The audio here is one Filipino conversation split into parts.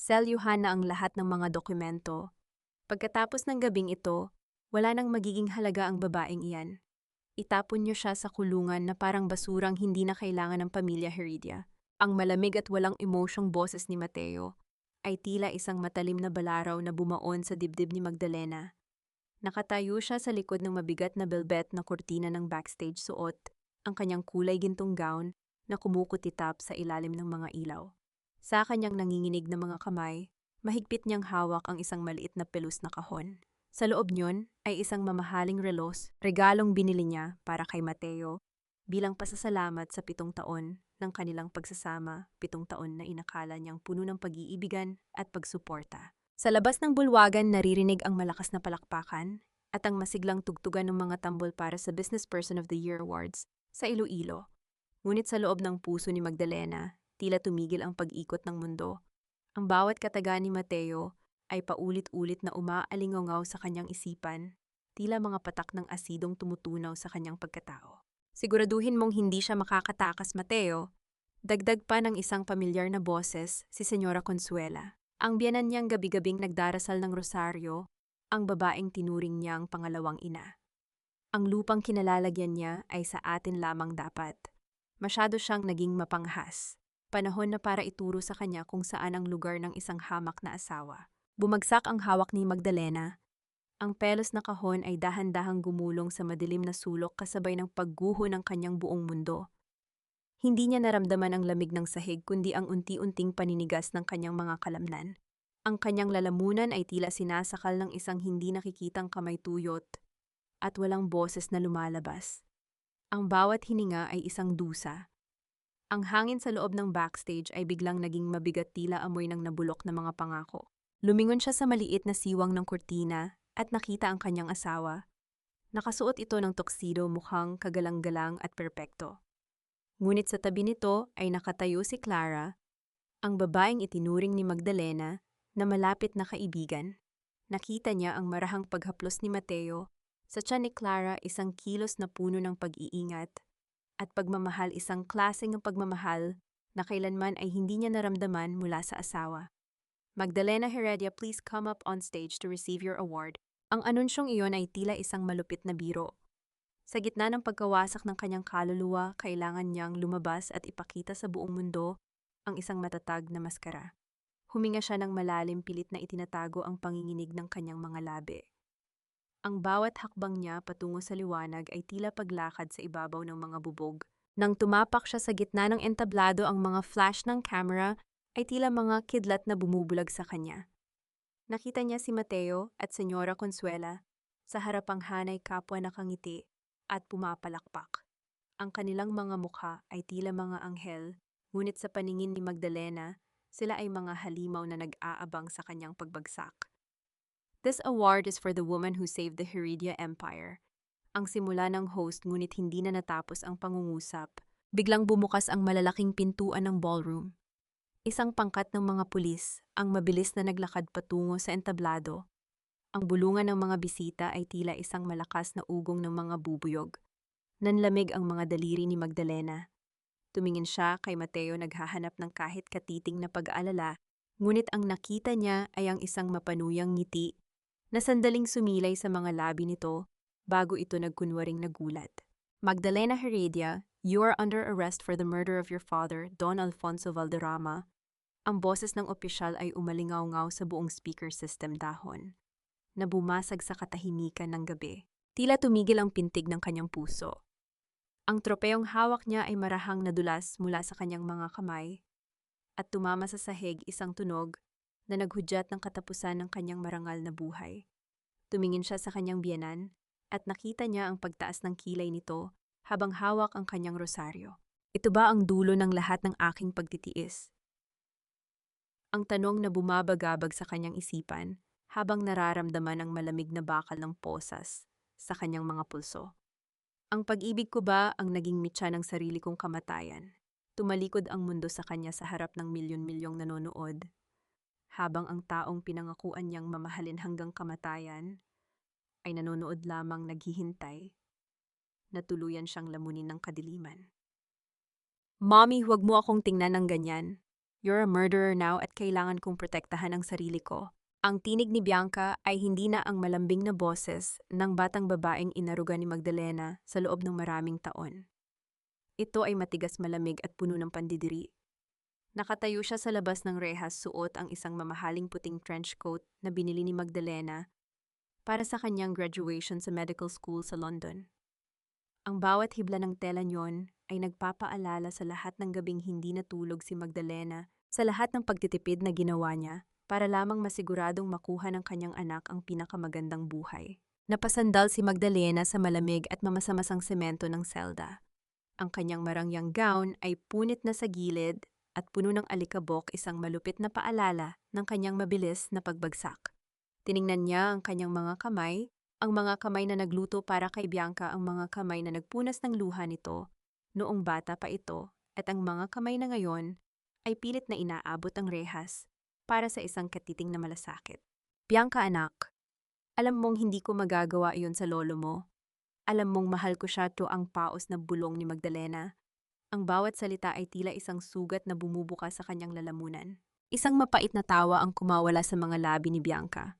Selyuhan na ang lahat ng mga dokumento. Pagkatapos ng gabing ito, wala nang magiging halaga ang babaeng iyan. Itapon niyo siya sa kulungan na parang basurang hindi na kailangan ng pamilya Heredia. Ang malamig at walang emosyong boses ni Mateo ay tila isang matalim na balaraw na bumaon sa dibdib ni Magdalena. Nakatayo siya sa likod ng mabigat na velvet na kurtina ng backstage, suot ang kanyang kulay gintong gown na kumukutitap sa ilalim ng mga ilaw. Sa kanyang nanginginig na mga kamay, mahigpit niyang hawak ang isang maliit na pelus na kahon. Sa loob niyon ay isang mamahaling relos, regalong binili niya para kay Mateo bilang pasasalamat sa 7 taon ng kanilang pagsasama, 7 taon na inakala niyang puno ng pag-iibigan at pagsuporta. Sa labas ng bulwagan, naririnig ang malakas na palakpakan at ang masiglang tugtugan ng mga tambol para sa Business Person of the Year Awards sa Iloilo. Ngunit sa loob ng puso ni Magdalena, tila tumigil ang pag-ikot ng mundo. Ang bawat kataga ni Mateo ay paulit-ulit na umaalingaw sa kanyang isipan, tila mga patak ng asidong tumutunaw sa kanyang pagkatao. Siguraduhin mong hindi siya makakatakas, Mateo. Dagdag pa ng isang pamilyar na boses, si Senyora Consuela. Ang biyanan niyang gabi-gabing nagdarasal ng rosaryo, ang babaeng tinuring niyang pangalawang ina. Ang lupang kinalalagyan niya ay sa atin lamang dapat. Masyado siyang naging mapanghas. Panahon na para ituro sa kanya kung saan ang lugar ng isang hamak na asawa. Bumagsak ang hawak ni Magdalena. Ang pelos na kahon ay dahan-dahang gumulong sa madilim na sulok kasabay ng pagguho ng kanyang buong mundo. Hindi niya naramdaman ang lamig ng sahig kundi ang unti-unting paninigas ng kanyang mga kalamnan. Ang kanyang lalamunan ay tila sinasakal ng isang hindi nakikitang kamay tuyot at walang boses na lumalabas. Ang bawat hininga ay isang dusa. Ang hangin sa loob ng backstage ay biglang naging mabigat, tila amoy ng nabulok na mga pangako. Lumingon siya sa maliit na siwang ng kurtina at nakita ang kanyang asawa. Nakasuot ito ng tuxedo, mukhang kagalang-galang at perpekto. Ngunit sa tabi nito ay nakatayo si Clara, ang babaeng itinuring ni Magdalena na malapit na kaibigan. Nakita niya ang marahang paghaplos ni Mateo. Sa tiyan ni Clara, isang kilos na puno ng pag-iingat at pagmamahal, isang klaseng pagmamahal na kailanman ay hindi niya naramdaman mula sa asawa. Magdalena Heredia, please come up on stage to receive your award. Ang anunsyong iyon ay tila isang malupit na biro. Sa gitna ng pagkawasak ng kanyang kaluluwa, kailangan niyang lumabas at ipakita sa buong mundo ang isang matatag na maskara. Huminga siya ng malalim, pilit na itinatago ang panginginig ng kanyang mga labi. Ang bawat hakbang niya patungo sa liwanag ay tila paglakad sa ibabaw ng mga bubog. Nang tumapak siya sa gitna ng entablado, ang mga flash ng camera ay tila mga kidlat na bumubulag sa kanya. Nakita niya si Mateo at Senyora Consuela sa harapang hanay, kapwa nakangiti at pumapalakpak. Ang kanilang mga mukha ay tila mga anghel, ngunit sa paningin ni Magdalena, sila ay mga halimaw na nag-aabang sa kanyang pagbagsak. This award is for the woman who saved the Heredia Empire. Ang simula ng host, ngunit hindi na natapos ang pangungusap. Biglang bumukas ang malalaking pintuan ng ballroom. Isang pangkat ng mga pulis, ang mabilis na naglakad patungo sa entablado. Ang bulungan ng mga bisita ay tila isang malakas na ugong ng mga bubuyog. Nanlamig ang mga daliri ni Magdalena. Tumingin siya kay Mateo, naghahanap ng kahit katiting na pag-aalala, ngunit ang nakita niya ay ang isang mapanuyang ngiti na sandaling sumilay sa mga labi nito bago ito nagkunwaring nagulat. Magdalena Heredia, you are under arrest for the murder of your father, Don Alfonso Valderrama. Ang boses ng opisyal ay umalingaw-ngaw sa buong speaker system dahon na bumasag sa katahimikan ng gabi. Tila tumigil ang pintig ng kanyang puso. Ang tropeyong hawak niya ay marahang nadulas mula sa kanyang mga kamay at tumama sa sahig, isang tunog na naghudyat ng katapusan ng kanyang marangal na buhay. Tumingin siya sa kanyang biyenan at nakita niya ang pagtaas ng kilay nito habang hawak ang kanyang rosaryo. Ito ba ang dulo ng lahat ng aking pagtitiis? Ang tanong na bumabagabag sa kanyang isipan habang nararamdaman ang malamig na bakal ng posas sa kanyang mga pulso. Ang pag-ibig ko ba ang naging mitya ng sarili kong kamatayan? Tumalikod ang mundo sa kanya sa harap ng milyon-milyong nanonood, habang ang taong pinangakuan niyang mamahalin hanggang kamatayan ay nanonood lamang, naghihintay na tuluyan siyang lamunin ng kadiliman. Mommy, huwag mo akong tingnan ng ganyan. You're a murderer now at kailangan kong protektahan ang sarili ko. Ang tinig ni Bianca ay hindi na ang malambing na boses ng batang babaeng inaruga ni Magdalena sa loob ng maraming taon. Ito ay matigas, malamig at puno ng pandidiri. Nakatayo siya sa labas ng rehas, suot ang isang mamahaling puting trench coat na binili ni Magdalena para sa kanyang graduation sa medical school sa London. Ang bawat hibla ng tela niyon ay nagpapaalala sa lahat ng gabing hindi natulog si Magdalena, sa lahat ng pagtitipid na ginawa niya para lamang masiguradong makuha ng kanyang anak ang pinakamagandang buhay. Napasandal si Magdalena sa malamig at mamasamasang semento ng selda. Ang kanyang marangyang gown ay punit na sa gilid at puno ng alikabok, isang malupit na paalala ng kanyang mabilis na pagbagsak. Tiningnan niya ang kanyang mga kamay, ang mga kamay na nagluto para kay Bianca, ang mga kamay na nagpunas ng luha nito noong bata pa ito, at ang mga kamay na ngayon ay pilit na inaabot ang rehas para sa isang katiting na malasakit. Bianca, anak, alam mong hindi ko magagawa iyon sa lolo mo. Alam mong mahal ko siya, to ang paos na bulong ni Magdalena. Ang bawat salita ay tila isang sugat na bumubuka sa kanyang lalamunan. Isang mapait na tawa ang kumawala sa mga labi ni Bianca.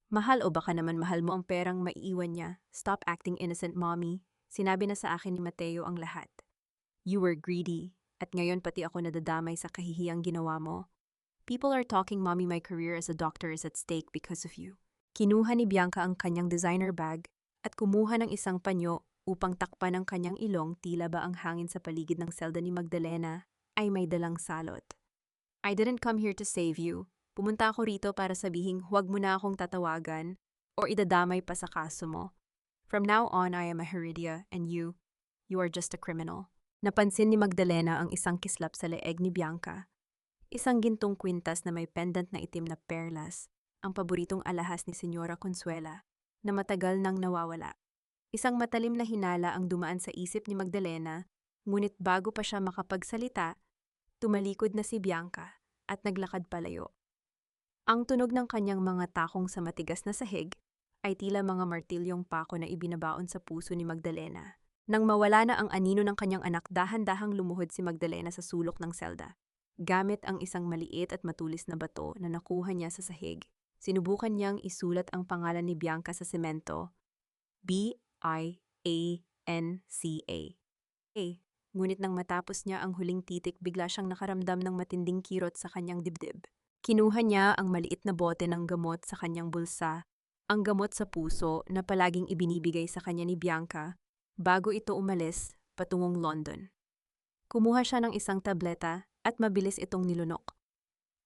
Mahal o baka naman mahal mo ang perang maiiwan niya. Stop acting innocent, mommy. Sinabi na sa akin ni Mateo ang lahat. You were greedy, at ngayon pati ako nadadamay sa kahihiyang ginawa mo. People are talking, mommy, my career as a doctor is at stake because of you. Kinuha ni Bianca ang kanyang designer bag at kumuha ng isang panyo upang takpan ang kanyang ilong, tila ba ang hangin sa paligid ng selda ni Magdalena ay may dalang salot. I didn't come here to save you. Pumunta ako rito para sabihing huwag mo na akong tatawagan o idadamay pa sa kaso mo. From now on, I am a Heredia and you are just a criminal. Napansin ni Magdalena ang isang kislap sa leeg ni Bianca. Isang gintong kwintas na may pendant na itim na perlas, ang paboritong alahas ni Senyora Consuela, na matagal nang nawawala. Isang matalim na hinala ang dumaan sa isip ni Magdalena, ngunit bago pa siya makapagsalita, tumalikod na si Bianca at naglakad palayo. Ang tunog ng kanyang mga takong sa matigas na sahig ay tila mga martilyong pako na ibinabaon sa puso ni Magdalena. Nang mawala na ang anino ng kanyang anak, dahan-dahang lumuhod si Magdalena sa sulok ng selda. Gamit ang isang maliit at matulis na bato na nakuha niya sa sahig, sinubukan niyang isulat ang pangalan ni Bianca sa semento. B-I-A-N-C-A. Ngunit nang matapos niya ang huling titik, bigla siyang nakaramdam ng matinding kirot sa kanyang dibdib. Kinuha niya ang maliit na bote ng gamot sa kanyang bulsa, ang gamot sa puso na palaging ibinibigay sa kanya ni Bianca bago ito umalis patungong London. Kumuha siya ng isang tableta at mabilis itong nilunok.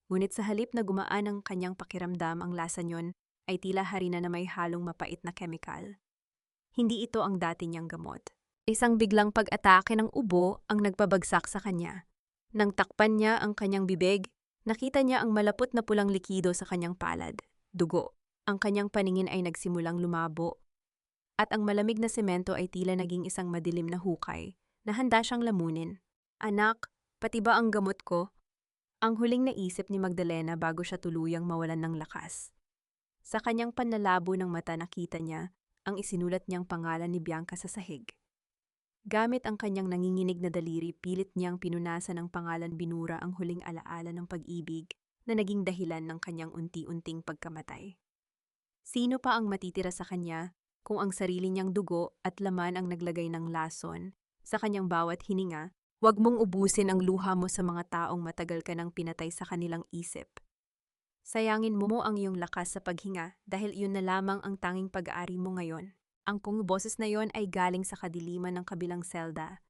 Ngunit sa halip na gumaan ang kanyang pakiramdam, ang lasa niyon ay tila harina na may halong mapait na kemikal. Hindi ito ang dati niyang gamot. Isang biglang pag-atake ng ubo ang nagpabagsak sa kanya. Nang takpan niya ang kanyang bibig, nakita niya ang malapot na pulang likido sa kanyang palad, dugo. Ang kanyang paningin ay nagsimulang lumabo, at ang malamig na semento ay tila naging isang madilim na hukay na handa siyang lamunin. Anak, pati ba ang gamot ko? Ang huling naisip ni Magdalena bago siya tuluyang mawalan ng lakas. Sa kanyang panlalabo ng mata, nakita niya ang isinulat niyang pangalan ni Bianca sa sahig. Gamit ang kanyang nanginginig na daliri, pilit niyang pinunasan ang pangalan, binura ang huling alaala ng pag-ibig na naging dahilan ng kanyang unti-unting pagkamatay. Sino pa ang matitira sa kanya kung ang sarili niyang dugo at laman ang naglagay ng lason sa kanyang bawat hininga? Huwag mong ubusin ang luha mo sa mga taong matagal ka nang pinatay sa kanilang isip. Sayangin mo ang iyong lakas sa paghinga dahil iyon na lamang ang tanging pag-aari mo ngayon. Ang kung boses na iyon ay galing sa kadiliman ng kabilang selda.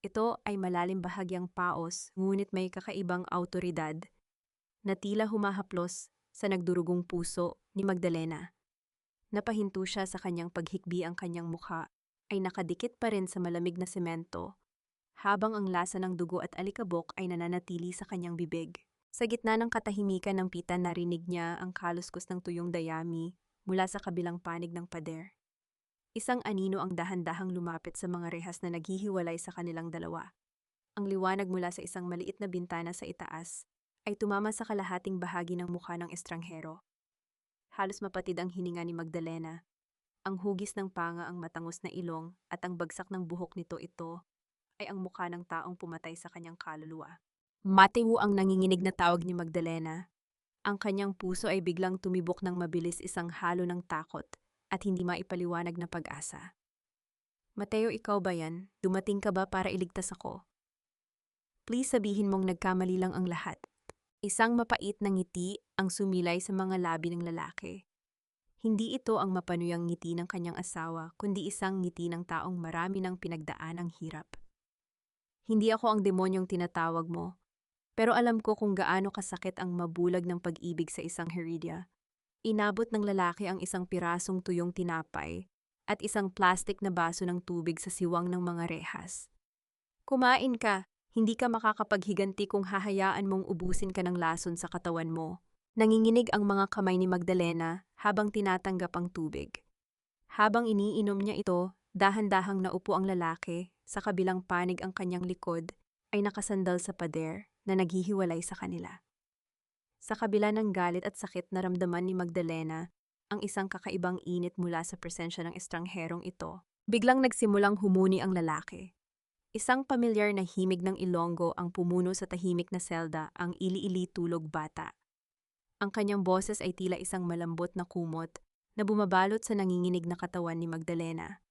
Ito ay malalim bahagyang paos, ngunit may kakaibang awtoridad na tila humahaplos sa nagdurugong puso ni Magdalena. Napahinto siya sa kanyang paghikbi, ang kanyang mukha ay nakadikit pa rin sa malamig na semento, habang ang lasa ng dugo at alikabok ay nananatili sa kanyang bibig. Sa gitna ng katahimikan ng pita, narinig niya ang kaluskos ng tuyong dayami mula sa kabilang panig ng pader. Isang anino ang dahan-dahang lumapit sa mga rehas na naghihiwalay sa kanilang dalawa. Ang liwanag mula sa isang maliit na bintana sa itaas ay tumama sa kalahating bahagi ng mukha ng estranghero. Halos mapatid ang hininga ni Magdalena. Ang hugis ng panga, ang matangos na ilong at ang bagsak ng buhok nito, ito ay ang mukha ng taong pumatay sa kanyang kaluluwa. Mateo ang nanginginig na tawag ni Magdalena. Ang kanyang puso ay biglang tumibok ng mabilis, isang halo ng takot at hindi maipaliwanag na pag-asa. Mateo, ikaw ba yan? Dumating ka ba para iligtas ako? Please sabihin mong nagkamali lang ang lahat. Isang mapait na ngiti ang sumilay sa mga labi ng lalaki. Hindi ito ang mapanuyang ngiti ng kanyang asawa, kundi isang ngiti ng taong marami ng pinagdaan ang hirap. Hindi ako ang demonyong tinatawag mo, pero alam ko kung gaano kasakit ang mabulag ng pag-ibig sa isang Heredia. Inabot ng lalaki ang isang pirasong tuyong tinapay at isang plastik na baso ng tubig sa siwang ng mga rehas. Kumain ka, hindi ka makakapaghiganti kung hahayaan mong ubusin ka ng lason sa katawan mo. Nanginginig ang mga kamay ni Magdalena habang tinatanggap ang tubig. Habang iniinom niya ito, dahan-dahang naupo ang lalaki, sa kabilang panig ang kanyang likod ay nakasandal sa pader na naghihiwalay sa kanila. Sa kabila ng galit at sakit na ramdaman ni Magdalena, ang isang kakaibang init mula sa presensya ng estrangherong ito, biglang nagsimulang humuni ang lalaki. Isang pamilyar na himig ng Ilonggo ang pumuno sa tahimik na selda, ang ili-ili tulog bata. Ang kanyang boses ay tila isang malambot na kumot na bumabalot sa nanginginig na katawan ni Magdalena.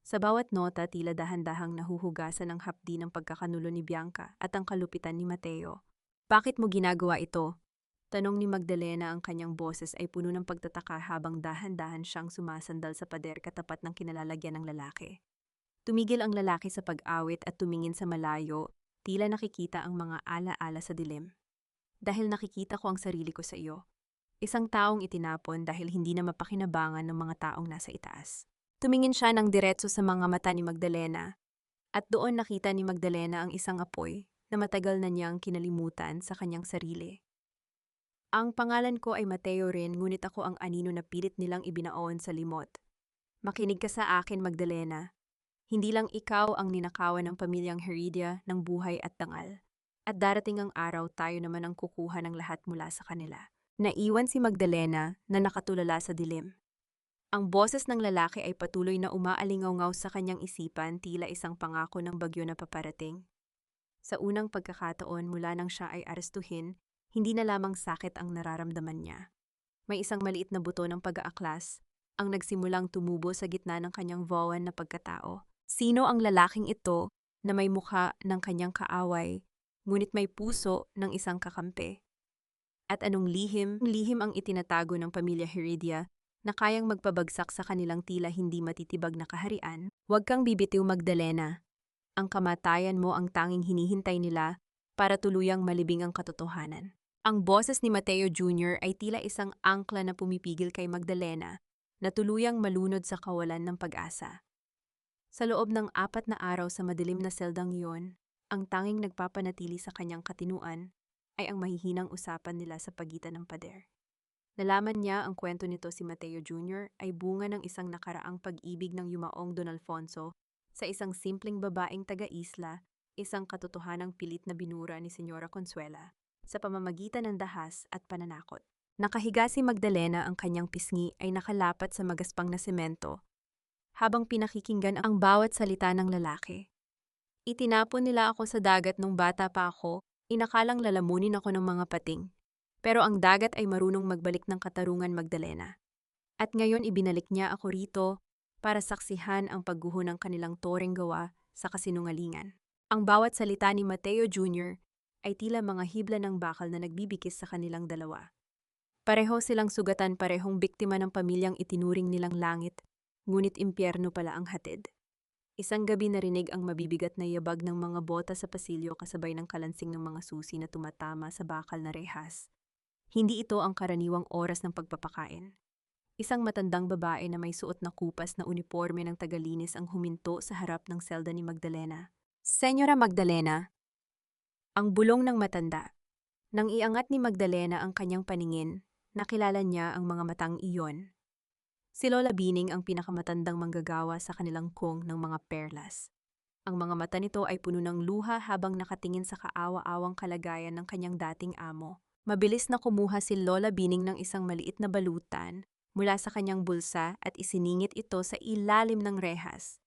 Sa bawat nota tila dahan-dahang nahuhugasan ang hapdi ng pagkakanulo ni Bianca at ang kalupitan ni Mateo. Bakit mo ginagawa ito? Tanong ni Magdalena, ang kanyang boses ay puno ng pagtataka habang dahan-dahan siyang sumasandal sa pader katapat ng kinalalagyan ng lalaki. Tumigil ang lalaki sa pag-awit at tumingin sa malayo, tila nakikita ang mga ala-ala sa dilim. Dahil nakikita ko ang sarili ko sa iyo. Isang taong itinapon dahil hindi na mapakinabangan ng mga taong nasa itaas. Tumingin siya ng diretso sa mga mata ni Magdalena, at doon nakita ni Magdalena ang isang apoy na matagal na niyang kinalimutan sa kanyang sarili. Ang pangalan ko ay Mateo rin, ngunit ako ang anino na pilit nilang ibinaon sa limot. Makinig ka sa akin, Magdalena. Hindi lang ikaw ang ninakawan ng pamilyang Heredia ng buhay at dangal. At darating ang araw, tayo naman ang kukuha ng lahat mula sa kanila. Naiwan si Magdalena na nakatulala sa dilim. Ang boses ng lalaki ay patuloy na umaalingaw-ngaw sa kanyang isipan, tila isang pangako ng bagyo na paparating. Sa unang pagkakataon mula nang siya ay arestuhin, hindi na lamang sakit ang nararamdaman niya. May isang maliit na buto ng pag-aaklas ang nagsimulang tumubo sa gitna ng kanyang vawan na pagkatao. Sino ang lalaking ito na may mukha ng kanyang kaaway, ngunit may puso ng isang kakampi? At anong lihim ang itinatago ng pamilya Heredia na kayang magpabagsak sa kanilang tila hindi matitibag na kaharian? Huwag kang bibitiw, Magdalena. Ang kamatayan mo ang tanging hinihintay nila para tuluyang malibing ang katotohanan. Ang boses ni Mateo Jr. ay tila isang angkla na pumipigil kay Magdalena na tuluyang malunod sa kawalan ng pag-asa. Sa loob ng 4 na araw sa madilim na seldang iyon, ang tanging nagpapanatili sa kanyang katinuan ay ang mahihinang usapan nila sa pagitan ng pader. Nalaman niya ang kwento nito si Mateo Jr. ay bunga ng isang nakaraang pag-ibig ng yumaong Don Alfonso sa isang simpleng babaeng taga-isla, isang katotohanang pilit na binura ni Senyora Consuela sa pamamagitan ng dahas at pananakot. Nakahiga si Magdalena, ang kanyang pisngi ay nakalapat sa magaspang na semento habang pinakikinggan ang bawat salita ng lalaki. Itinapon nila ako sa dagat nung bata pa ako, inakalang lalamunin ako ng mga pating. Pero ang dagat ay marunong magbalik ng katarungan, Magdalena. At ngayon ibinalik niya ako rito para saksihan ang pagguho ng kanilang toreng gawa sa kasinungalingan. Ang bawat salita ni Mateo Jr. ay tila mga hibla ng bakal na nagbibigis sa kanilang dalawa. Pareho silang sugatan, parehong biktima ng pamilyang itinuring nilang langit, ngunit impyerno pala ang hatid. Isang gabi narinig ang mabibigat na yabag ng mga bota sa pasilyo kasabay ng kalansing ng mga susi na tumatama sa bakal na rehas. Hindi ito ang karaniwang oras ng pagpapakain. Isang matandang babae na may suot na kupas na uniforme ng tagalinis ang huminto sa harap ng selda ni Magdalena. Senyora Magdalena, ang bulong ng matanda. Nang iangat ni Magdalena ang kanyang paningin, nakilala niya ang mga matang iyon. Si Lola Bining ang pinakamatandang manggagawa sa kanilang kong ng mga perlas. Ang mga mata nito ay puno ng luha habang nakatingin sa kaawa-awang kalagayan ng kanyang dating amo. Mabilis na kumuha si Lola Bining ng isang maliit na balutan mula sa kanyang bulsa at isiningit ito sa ilalim ng rehas.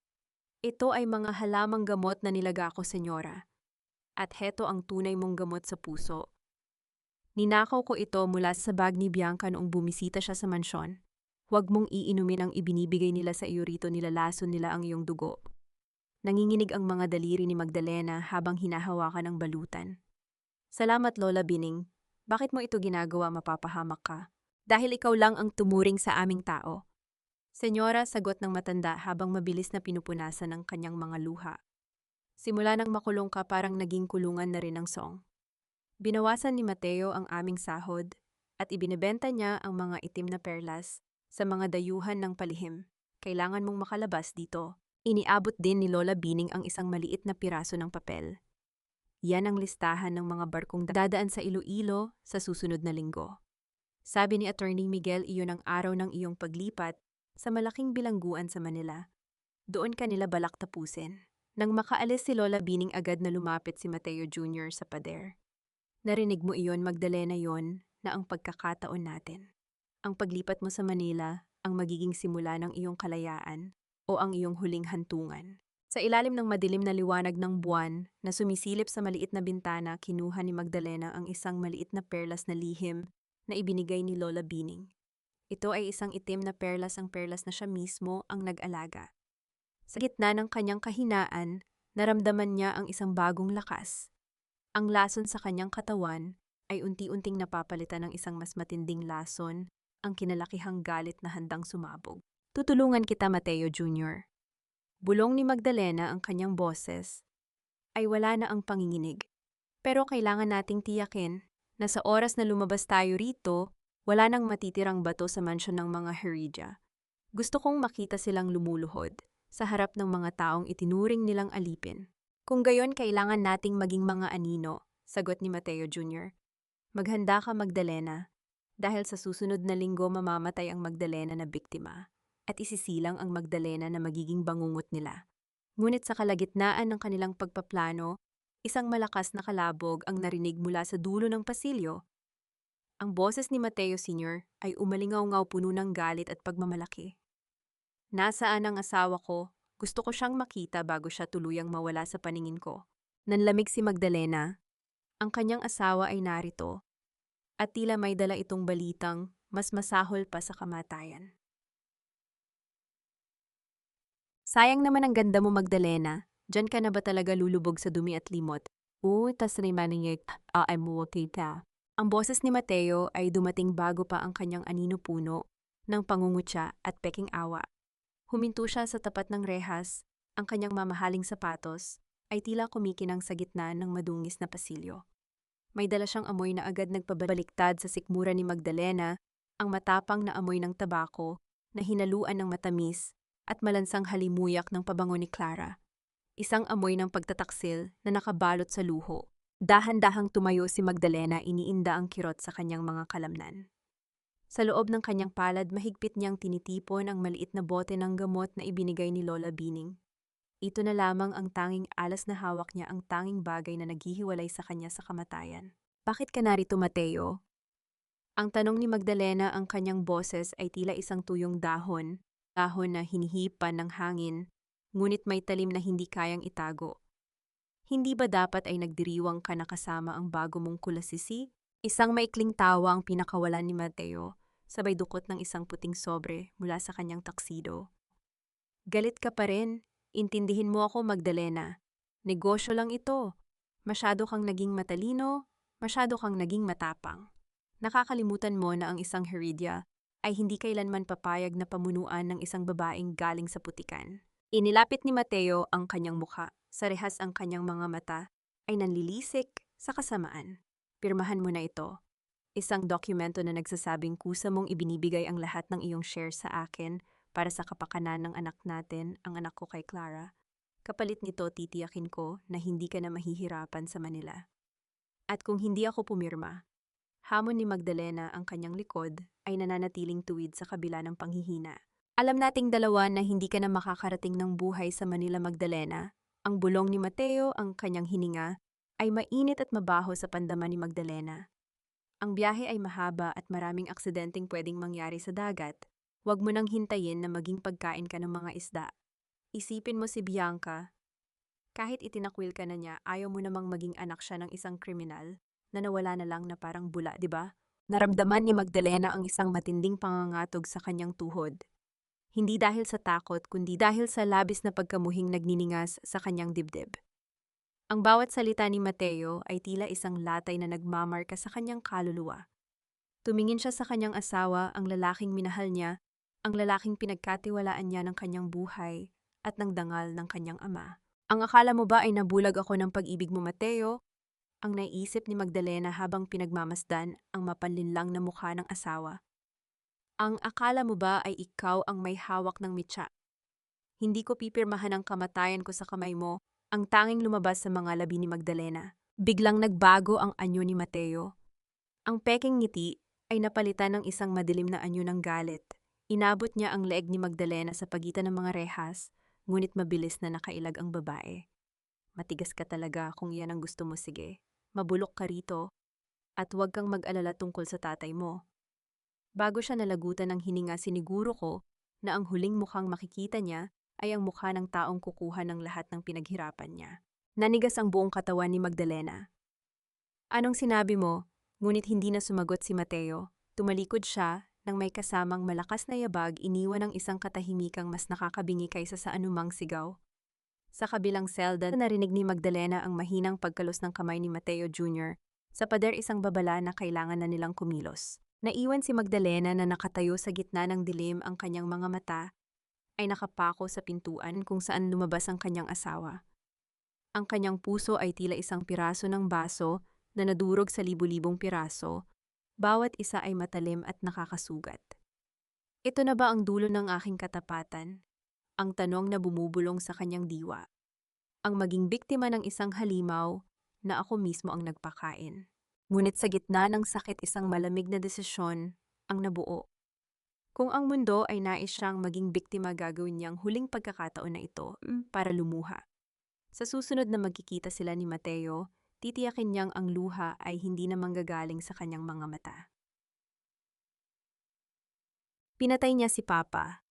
Ito ay mga halamang gamot na nilaga ko, senyora. At heto ang tunay mong gamot sa puso. Ninakaw ko ito mula sa bag ni Bianca noong bumisita siya sa mansyon. Huwag mong iinumin ang ibinibigay nila sa iyo rito, nilalason nila ang iyong dugo. Nanginginig ang mga daliri ni Magdalena habang hinahawakan ang balutan. Salamat Lola Bining. Bakit mo ito ginagawa, mapapahamak ka? Dahil ikaw lang ang tumuring sa aming tao. Senyora, sagot ng matanda habang mabilis na pinupunasan ang kanyang mga luha. Simula nang makulong ka, parang naging kulungan na rin ang song. Binawasan ni Mateo ang aming sahod at ibinebenta niya ang mga itim na perlas sa mga dayuhan ng palihim. Kailangan mong makalabas dito. Iniabot din ni Lola Bining ang isang maliit na piraso ng papel. Yan ang listahan ng mga barkong dadaan sa Iloilo sa susunod na linggo. Sabi ni Attorney Miguel, iyon ang araw ng iyong paglipat sa malaking bilangguan sa Manila. Doon ka nila balak tapusin. Nang makaalis si Lola Bining, agad na lumapit si Mateo Jr. sa pader. Narinig mo iyon, Magdalena, yon na ang pagkakataon natin. Ang paglipat mo sa Manila ang magiging simula ng iyong kalayaan o ang iyong huling hantungan. Sa ilalim ng madilim na liwanag ng buwan na sumisilip sa maliit na bintana, kinuha ni Magdalena ang isang maliit na perlas na lihim na ibinigay ni Lola Bining. Ito ay isang itim na perlas, ang perlas na siya mismo ang nag-alaga. Sa gitna ng kanyang kahinaan, naramdaman niya ang isang bagong lakas. Ang lason sa kanyang katawan ay unti-unting napapalitan ng isang mas matinding lason, ang kinalakihang galit na handang sumabog. Tutulungan kita, Mateo Jr. Bulong ni Magdalena, ang kanyang boses ay wala na ang panginginig. Pero kailangan nating tiyakin na sa oras na lumabas tayo rito, wala nang matitirang bato sa mansyon ng mga Heredia. Gusto kong makita silang lumuluhod sa harap ng mga taong itinuring nilang alipin. Kung gayon, kailangan nating maging mga anino, sagot ni Mateo Jr. Maghanda ka, Magdalena, dahil sa susunod na linggo mamamatay ang Magdalena na biktima at isisilang ang Magdalena na magiging bangungot nila. Ngunit sa kalagitnaan ng kanilang pagpaplano, isang malakas na kalabog ang narinig mula sa dulo ng pasilyo. Ang boses ni Mateo Sr. ay umalingaw-ngaw, puno ng galit at pagmamalaki. Nasaan ang asawa ko? Gusto ko siyang makita bago siya tuluyang mawala sa paningin ko. Nanlamig si Magdalena. Ang kanyang asawa ay narito. At tila may dala itong balitang mas masahol pa sa kamatayan. Sayang naman ang ganda mo, Magdalena. Diyan ka na ba talaga lulubog sa dumi at limot? Tas ni maningik, ay mo kita. Ang boses ni Mateo ay dumating bago pa ang kanyang anino puno ng pangungutya at peking awa. Huminto siya sa tapat ng rehas, ang kanyang mamahaling sapatos ay tila kumikinang sa gitna ng madungis na pasilyo. May dala siyang amoy na agad nagpabaliktad sa sikmura ni Magdalena, ang matapang na amoy ng tabako na hinaluan ng matamis at malansang halimuyak ng pabango ni Clara. Isang amoy ng pagtataksil na nakabalot sa luho. Dahan-dahang tumayo si Magdalena, iniinda ang kirot sa kanyang mga kalamnan. Sa loob ng kanyang palad, mahigpit niyang tinitipon ang maliit na bote ng gamot na ibinigay ni Lola Bining. Ito na lamang ang tanging alas na hawak niya, ang tanging bagay na naghihiwalay sa kanya sa kamatayan. Bakit ka narito, Mateo? Ang tanong ni Magdalena, ang kanyang boses ay tila isang tuyong dahon na hinihipan ng hangin, ngunit may talim na hindi kayang itago. Hindi ba dapat ay nagdiriwang ka na kasama ang bago mong kulasisi? Isang maikling tawa ang pinakawalan ni Mateo, sabay dukot ng isang puting sobre mula sa kanyang taksido. Galit ka pa rin. Intindihin mo ako, Magdalena. Negosyo lang ito. Masyado kang naging matalino, masyado kang naging matapang. Nakakalimutan mo na ang isang Heredia ay hindi kailanman papayag na pamunuan ng isang babaeng galing sa putikan. Inilapit ni Mateo ang kanyang mukha. Sa rehas ang kanyang mga mata ay nanlilisik sa kasamaan. Pirmahan mo na ito. Isang dokumento na nagsasabing kusa mong ibinibigay ang lahat ng iyong share sa akin para sa kapakanan ng anak natin, ang anak ko kay Clara. Kapalit nito, titiyakin ko na hindi ka na mahihirapan sa Manila. At kung hindi ako pumirma, hamon ni Magdalena, ang kanyang likod ay nananatiling tuwid sa kabila ng panghihina. Alam nating dalawa na hindi ka na makakarating ng buhay sa Manila, Magdalena. Ang bulong ni Mateo, ang kanyang hininga, ay mainit at mabaho sa pandama ni Magdalena. Ang biyahe ay mahaba at maraming aksidenteng pwedeng mangyari sa dagat. Huwag mo nang hintayin na maging pagkain ka ng mga isda. Isipin mo si Bianca. Kahit itinakwil ka na niya, ayaw mo namang maging anak siya ng isang kriminal na nawala na lang na parang bula, di ba? Naramdaman ni Magdalena ang isang matinding pangangatog sa kanyang tuhod. Hindi dahil sa takot, kundi dahil sa labis na pagkamuhing nagniningas sa kanyang dibdib. Ang bawat salita ni Mateo ay tila isang latay na nagmamarka sa kanyang kaluluwa. Tumingin siya sa kanyang asawa, ang lalaking minahal niya, ang lalaking pinagkatiwalaan niya ng kanyang buhay at ng dangal ng kanyang ama. Ang akala mo ba ay nabulag ako ng pag-ibig mo, Mateo? Ang naiisip ni Magdalena habang pinagmamasdan ang mapanlinlang na mukha ng asawa. Ang akala mo ba ay ikaw ang may hawak ng mitsa? Hindi ko pipirmahan ang kamatayan ko sa kamay mo, ang tanging lumabas sa mga labi ni Magdalena. Biglang nagbago ang anyo ni Mateo. Ang peking ngiti ay napalitan ng isang madilim na anyo ng galit. Inabot niya ang leeg ni Magdalena sa pagitan ng mga rehas, ngunit mabilis na nakailag ang babae. Matigas ka talaga kung iyan ang gusto mo, sige. Mabulok ka rito at huwag kang mag-alala tungkol sa tatay mo. Bago siya nalagutan ng hininga, siniguro ko na ang huling mukhang makikita niya ay ang mukha ng taong kukuha ng lahat ng pinaghirapan niya. Nanigas ang buong katawan ni Magdalena. Anong sinabi mo? Ngunit hindi na sumagot si Mateo. Tumalikod siya nang may kasamang malakas na yabag, iniwan ng isang katahimikang mas nakakabingi kaysa sa anumang sigaw. Sa kabilang selda, narinig ni Magdalena ang mahinang pagkalos ng kamay ni Mateo Jr. Sa pader, isang babala na kailangan na nilang kumilos. Naiwan si Magdalena na nakatayo sa gitna ng dilim, ang kanyang mga mata ay nakapako sa pintuan kung saan lumabas ang kanyang asawa. Ang kanyang puso ay tila isang piraso ng baso na nadurog sa libu-libong piraso, bawat isa ay matalim at nakakasugat. Ito na ba ang dulo ng aking katapatan? Ang tanong na bumubulong sa kanyang diwa. Ang maging biktima ng isang halimaw na ako mismo ang nagpakain. Ngunit sa gitna ng sakit, isang malamig na desisyon ang nabuo. Kung ang mundo ay nais siyang maging biktima, gagawin niyang huling pagkakataon na ito para lumuha. Sa susunod na magkikita sila ni Mateo, titiyakin niyang ang luha ay hindi na manggagaling sa kanyang mga mata. Pinatay niya si Papa.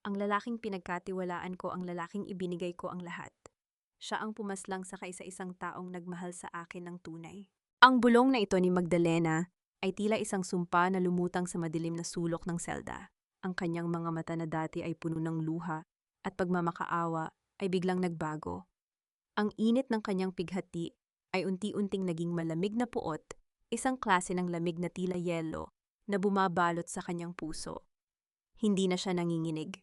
Ang lalaking pinagkatiwalaan ko, ang lalaking ibinigay ko ang lahat. Siya ang pumaslang sa kaisa-isang taong nagmahal sa akin ng tunay. Ang bulong na ito ni Magdalena ay tila isang sumpa na lumutang sa madilim na sulok ng selda. Ang kanyang mga mata na dati ay puno ng luha at pagmamakaawa ay biglang nagbago. Ang init ng kanyang pighati ay unti-unting naging malamig na puot, isang klase ng lamig na tila yelo na bumabalot sa kanyang puso. Hindi na siya nanginginig.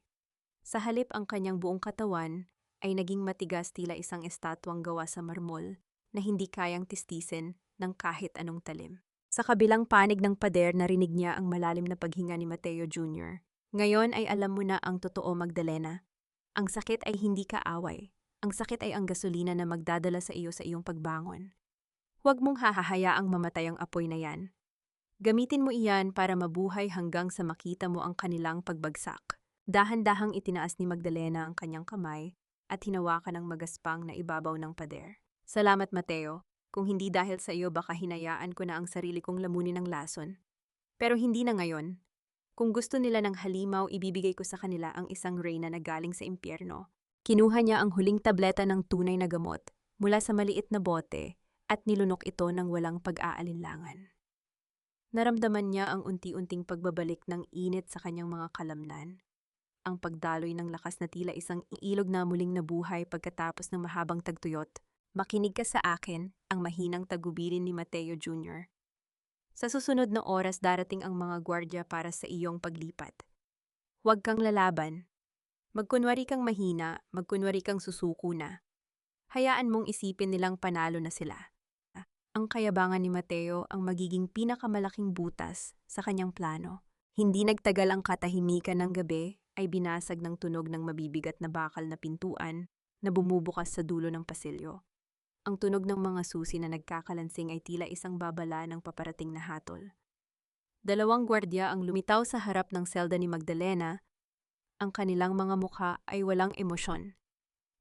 Sa halip, ang kanyang buong katawan ay naging matigas, tila isang estatwang gawa sa marmol na hindi kayang tistisin ng kahit anong talim. Sa kabilang panig ng pader, narinig niya ang malalim na paghinga ni Mateo Jr. Ngayon ay alam mo na ang totoo, Magdalena. Ang sakit ay hindi kaaway. Ang sakit ay ang gasolina na magdadala sa iyo sa iyong pagbangon. Huwag mong hahahayaang mamatay ang apoy na yan. Gamitin mo iyan para mabuhay hanggang sa makita mo ang kanilang pagbagsak. Dahan-dahang itinaas ni Magdalena ang kanyang kamay at hinawakan ng magaspang na ibabaw ng pader. Salamat, Mateo. Kung hindi dahil sa iyo, baka hinayaan ko na ang sarili kong lamunin ng lason. Pero hindi na ngayon. Kung gusto nila ng halimaw, ibibigay ko sa kanila ang isang reyna na galing sa impyerno. Kinuha niya ang huling tableta ng tunay na gamot mula sa maliit na bote at nilunok ito ng walang pag-aalinlangan. Naramdaman niya ang unti-unting pagbabalik ng init sa kanyang mga kalamnan. Ang pagdaloy ng lakas na tila isang ilog na muling nabuhay pagkatapos ng mahabang tagtuyot. Makinig ka sa akin, ang mahinang tagubilin ni Mateo Jr. Sa susunod na oras, darating ang mga gwardya para sa iyong paglipat. Huwag kang lalaban. Magkunwari kang mahina, magkunwari kang susuko na. Hayaan mong isipin nilang panalo na sila. Ang kayabangan ni Mateo ang magiging pinakamalaking butas sa kanyang plano. Hindi nagtagal, ang katahimikan ng gabi ay binasag ng tunog ng mabibigat na bakal na pintuan na bumubukas sa dulo ng pasilyo. Ang tunog ng mga susi na nagkakalansing ay tila isang babala ng paparating na hatol. Dalawang gwardya ang lumitaw sa harap ng selda ni Magdalena. Ang kanilang mga mukha ay walang emosyon.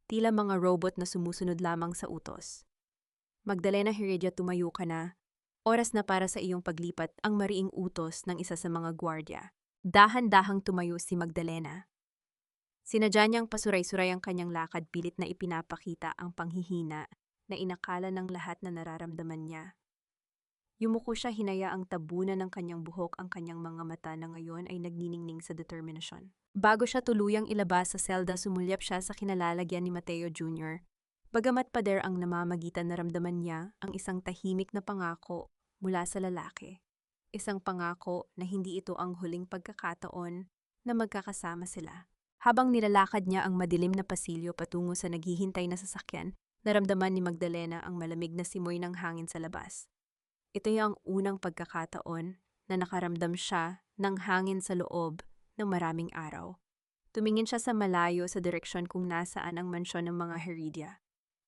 Tila mga robot na sumusunod lamang sa utos. Magdalena Heredia, tumayo ka na. Oras na para sa iyong paglipat, ang mariing utos ng isa sa mga gwardya. Dahan-dahang tumayo si Magdalena. Sinadya niyang pasuray-suray ang kanyang lakad pilit na ipinapakita ang panghihina na inakala ng lahat na nararamdaman niya. Yumuko siya hinayaang tabunan ng kanyang buhok ang kanyang mga mata na ngayon ay nagniningning sa determinasyon. Bago siya tuluyang ilabas sa selda, sumulyap siya sa kinalalagyan ni Mateo Jr. Bagamat pader ang namamagitan, naramdaman niya ang isang tahimik na pangako mula sa lalaki. Isang pangako na hindi ito ang huling pagkakataon na magkakasama sila. Habang nilalakad niya ang madilim na pasilyo patungo sa naghihintay na sasakyan, naramdaman ni Magdalena ang malamig na simoy ng hangin sa labas. Ito yung unang pagkakataon na nakaramdam siya ng hangin sa loob ng maraming araw. Tumingin siya sa malayo sa direksyon kung nasaan ang mansyon ng mga Heredia.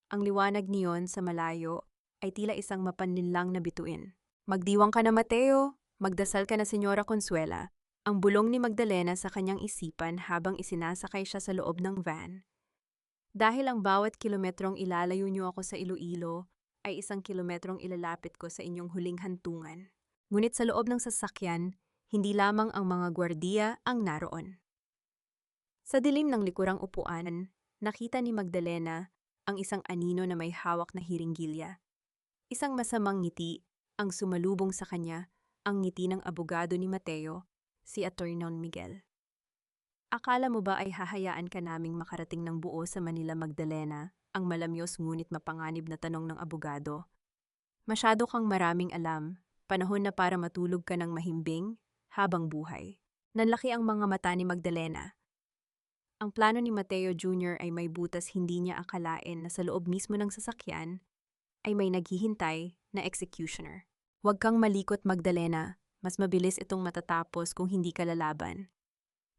Ang liwanag niyon sa malayo ay tila isang mapanlinlang na bituin. Magdiwang ka na, Mateo! Magdasal ka na, Senyora Consuela! Ang bulong ni Magdalena sa kanyang isipan habang isinasakay siya sa loob ng van. Dahil ang bawat kilometrong ilalayo niyo ako sa Iloilo ay isang kilometrong ilalapit ko sa inyong huling hantungan. Ngunit sa loob ng sasakyan, hindi lamang ang mga gwardiya ang naroon. Sa dilim ng likurang upuan, nakita ni Magdalena ang isang anino na may hawak na hiringgilya. Isang masamang ngiti ang sumalubong sa kanya, ang ngiti ng abogado ni Mateo, si Attorney Miguel. Akala mo ba ay hahayaan ka naming makarating ng buo sa Manila, Magdalena? Ang malamyos ngunit mapanganib na tanong ng abogado. Masyado kang maraming alam, panahon na para matulog ka ng mahimbing habang buhay. Nanlaki ang mga mata ni Magdalena. Ang plano ni Mateo Jr. ay may butas, hindi niya akalain na sa loob mismo ng sasakyan ay may naghihintay na executioner. Huwag kang malikot, Magdalena. Mas mabilis itong matatapos kung hindi ka lalaban.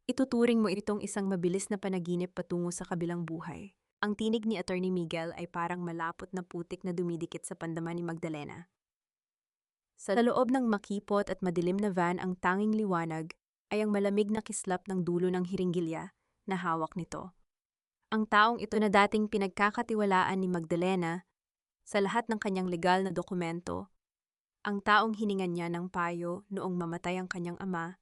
Ituturing mo itong isang mabilis na panaginip patungo sa kabilang buhay. Ang tinig ni Attorney Miguel ay parang malapot na putik na dumidikit sa pandama ni Magdalena. Sa loob ng makipot at madilim na van, ang tanging liwanag ay ang malamig na kislap ng dulo ng hiringgilya na hawak nito. Ang taong ito na dating pinagkakatiwalaan ni Magdalena sa lahat ng kanyang legal na dokumento, ang taong hiningan niya ng payo noong mamatay ang kanyang ama,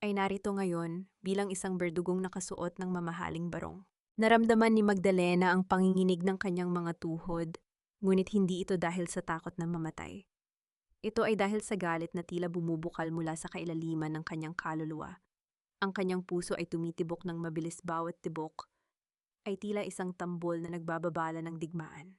ay narito ngayon bilang isang berdugong nakasuot ng mamahaling barong. Naramdaman ni Magdalena ang panginginig ng kanyang mga tuhod, ngunit hindi ito dahil sa takot na mamatay. Ito ay dahil sa galit na tila bumubukal mula sa kailaliman ng kanyang kaluluwa. Ang kanyang puso ay tumitibok ng mabilis, bawat tibok ay tila isang tambol na nagbababala ng digmaan.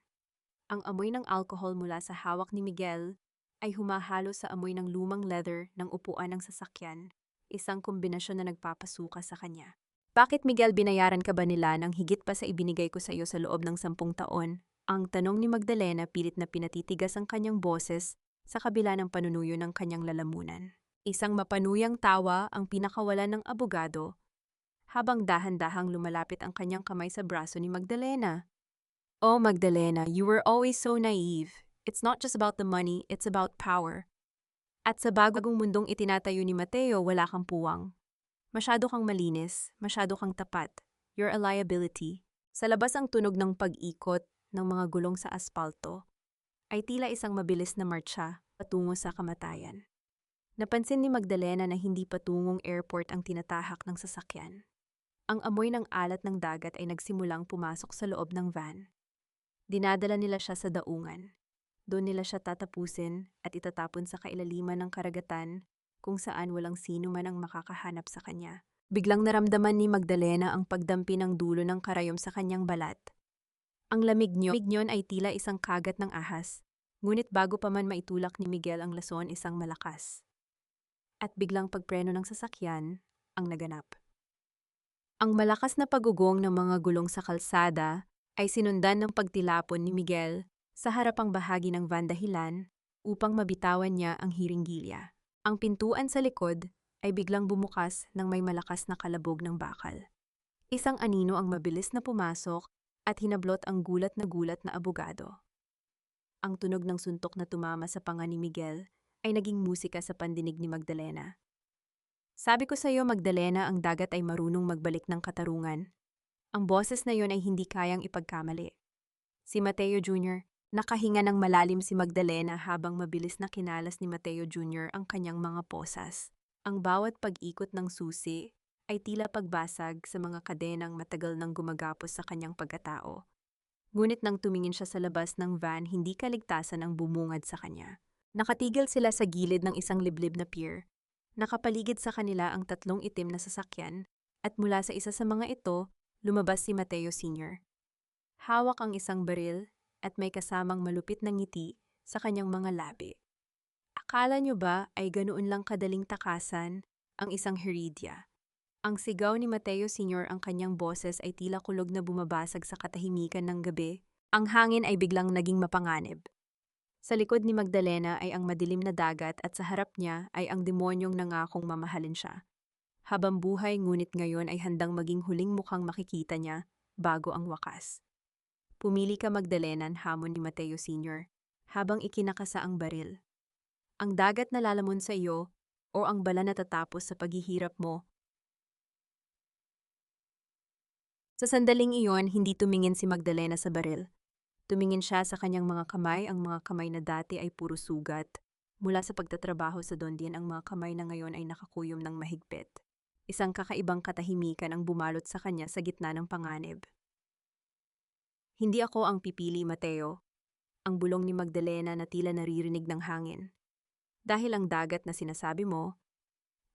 Ang amoy ng alcohol mula sa hawak ni Miguel ay humahalo sa amoy ng lumang leather ng upuan ng sasakyan, isang kombinasyon na nagpapasuka sa kanya. Bakit, Miguel, binayaran ka ba nila ng higit pa sa ibinigay ko sa iyo sa loob ng 10 taon? Ang tanong ni Magdalena, pilit na pinatitigas ang kanyang boses sa kabila ng panunuyo ng kanyang lalamunan. Isang mapanuyang tawa ang pinakawalan ng abogado habang dahan-dahang lumalapit ang kanyang kamay sa braso ni Magdalena. Oh, Magdalena, you were always so naive. It's not just about the money, it's about power. At sa bagong mundong itinatayo ni Mateo, wala kang puwang. Masyado kang malinis, masyado kang tapat. You're a liability. Sa labas, ang tunog ng pag-ikot ng mga gulong sa aspalto ay tila isang mabilis na martsa patungo sa kamatayan. Napansin ni Magdalena na hindi patungong airport ang tinatahak ng sasakyan. Ang amoy ng alat ng dagat ay nagsimulang pumasok sa loob ng van. Dinadala nila siya sa daungan. Doon nila siya tatapusin at itatapon sa kailaliman ng karagatan kung saan walang sino man ang makakahanap sa kanya. Biglang naramdaman ni Magdalena ang pagdampi ng dulo ng karayom sa kanyang balat. Ang lamig niyon ay tila isang kagat ng ahas, ngunit bago pa man maitulak ni Miguel ang lason, isang malakas at biglang pagpreno ng sasakyan ang naganap. Ang malakas na pagugong ng mga gulong sa kalsada ay sinundan ng pagtilapon ni Miguel sa harapang bahagi ng van dahilan upang mabitawan niya ang hiringgilya. Ang pintuan sa likod ay biglang bumukas nang may malakas na kalabog ng bakal. Isang anino ang mabilis na pumasok at hinablot ang gulat na abogado. Ang tunog ng suntok na tumama sa panga ni Miguel ay naging musika sa pandinig ni Magdalena. Sabi ko sa iyo, Magdalena, ang dagat ay marunong magbalik ng katarungan. Ang boses na yon ay hindi kayang ipagkamali. Si Mateo Jr., nakahinga ng malalim si Magdalena habang mabilis na kinalas ni Mateo Jr. ang kanyang mga posas. Ang bawat pag-ikot ng susi ay tila pagbasag sa mga kadenang matagal nang gumagapos sa kanyang pagkatao. Ngunit nang tumingin siya sa labas ng van, hindi kaligtasan ang bumungad sa kanya. Nakatigil sila sa gilid ng isang liblib na pier. Nakapaligid sa kanila ang tatlong itim na sasakyan, at mula sa isa sa mga ito, lumabas si Mateo Sr. Hawak ang isang baril at may kasamang malupit na ngiti sa kanyang mga labi. Akala nyo ba ay ganoon lang kadaling takasan ang isang Heredia? Ang sigaw ni Mateo Sr. ang kanyang boses ay tila kulog na bumabasag sa katahimikan ng gabi. Ang hangin ay biglang naging mapanganib. Sa likod ni Magdalena ay ang madilim na dagat at sa harap niya ay ang demonyong nangakong mamahalin siya. Habang buhay ngunit ngayon ay handang maging huling mukhang makikita niya bago ang wakas. Pumili ka Magdalena, hamon ni Mateo Sr. habang ikinakasa ang baril. Ang dagat na lalamon sa iyo o ang bala na tatapos sa paghihirap mo. Sa sandaling iyon, hindi tumingin si Magdalena sa baril. Tumingin siya sa kanyang mga kamay, ang mga kamay na dati ay puro sugat. Mula sa pagtatrabaho sa Dondian, ang mga kamay na ngayon ay nakakuyom ng mahigpit. Isang kakaibang katahimikan ang bumalot sa kanya sa gitna ng panganib. Hindi ako ang pipili, Mateo. Ang bulong ni Magdalena na tila naririnig ng hangin. Dahil ang dagat na sinasabi mo,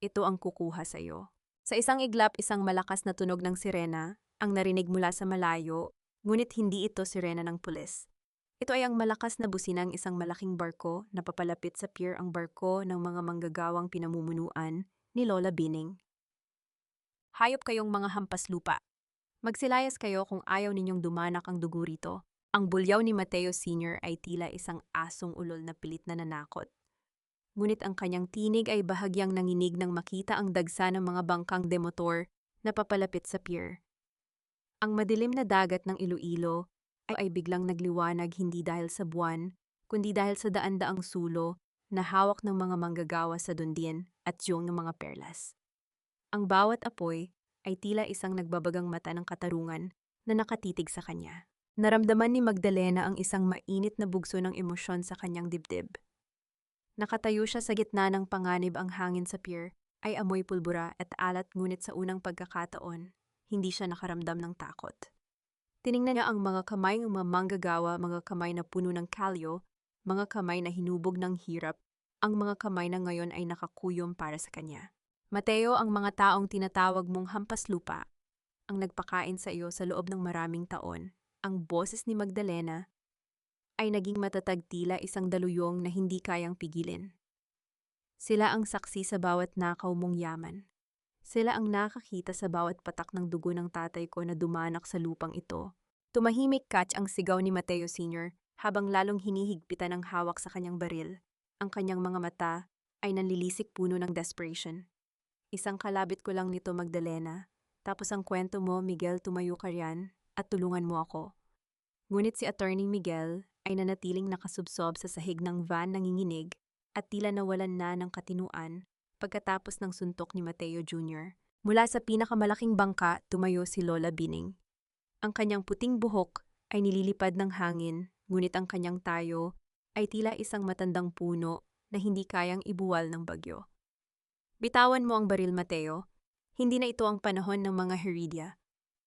ito ang kukuha sa iyo. Sa isang iglap, isang malakas na tunog ng sirena ang narinig mula sa malayo, ngunit hindi ito sirena ng pulis. Ito ay ang malakas na busina ng isang malaking barko na papalapit sa pier, ang barko ng mga manggagawang pinamumunuan ni Lola Bining. Hayop kayong mga hampas lupa. Magsilayas kayo kung ayaw ninyong dumanak ang dugo rito. Ang bulyaw ni Mateo Sr. ay tila isang asong ulol na pilit na nanakot. Ngunit ang kanyang tinig ay bahagyang nanginig nang makita ang dagsa ng mga bangkang demotor na papalapit sa pier. Ang madilim na dagat ng Iloilo ay biglang nagliwanag, hindi dahil sa buwan, kundi dahil sa daan-daang sulo na hawak ng mga manggagawa sa Dondian at yung ng mga perlas. Ang bawat apoy ay tila isang nagbabagang mata ng katarungan na nakatitig sa kanya. Naramdaman ni Magdalena ang isang mainit na bugso ng emosyon sa kanyang dibdib. Nakatayo siya sa gitna ng panganib, ang hangin sa pier ay amoy pulbura at alat, ngunit sa unang pagkakataon, hindi siya nakaramdam ng takot. Tiningnan niya ang mga kamay ng mga manggagawa, mga kamay na puno ng kalyo, mga kamay na hinubog ng hirap, ang mga kamay na ngayon ay nakakuyom para sa kanya. Mateo, ang mga taong tinatawag mong hampas lupa, ang nagpakain sa iyo sa loob ng maraming taon. Ang boses ni Magdalena ay naging matatag, tila isang daluyong na hindi kayang pigilin. Sila ang saksi sa bawat nakaw mong yaman. Sila ang nakakita sa bawat patak ng dugo ng tatay ko na dumanak sa lupang ito. Tumahimik, Catch, ang sigaw ni Mateo Sr. habang lalong hinihigpitan ang hawak sa kanyang baril. Ang kanyang mga mata ay nanlilisik, puno ng desperation. Isang kalabit ko lang nito, Magdalena. Tapos ang kwento mo, Miguel, tumayo ka riyan at tulungan mo ako. Ngunit si Attorney Miguel ay nanatiling nakasubsob sa sahig ng van, nanginginig at tila nawalan na ng katinuan. Pagkatapos ng suntok ni Mateo Jr., mula sa pinakamalaking bangka, tumayo si Lola Bining. Ang kanyang puting buhok ay nililipad ng hangin, ngunit ang kanyang tayo ay tila isang matandang puno na hindi kayang ibuwal ng bagyo. Bitawan mo ang baril, Mateo. Hindi na ito ang panahon ng mga Heredia.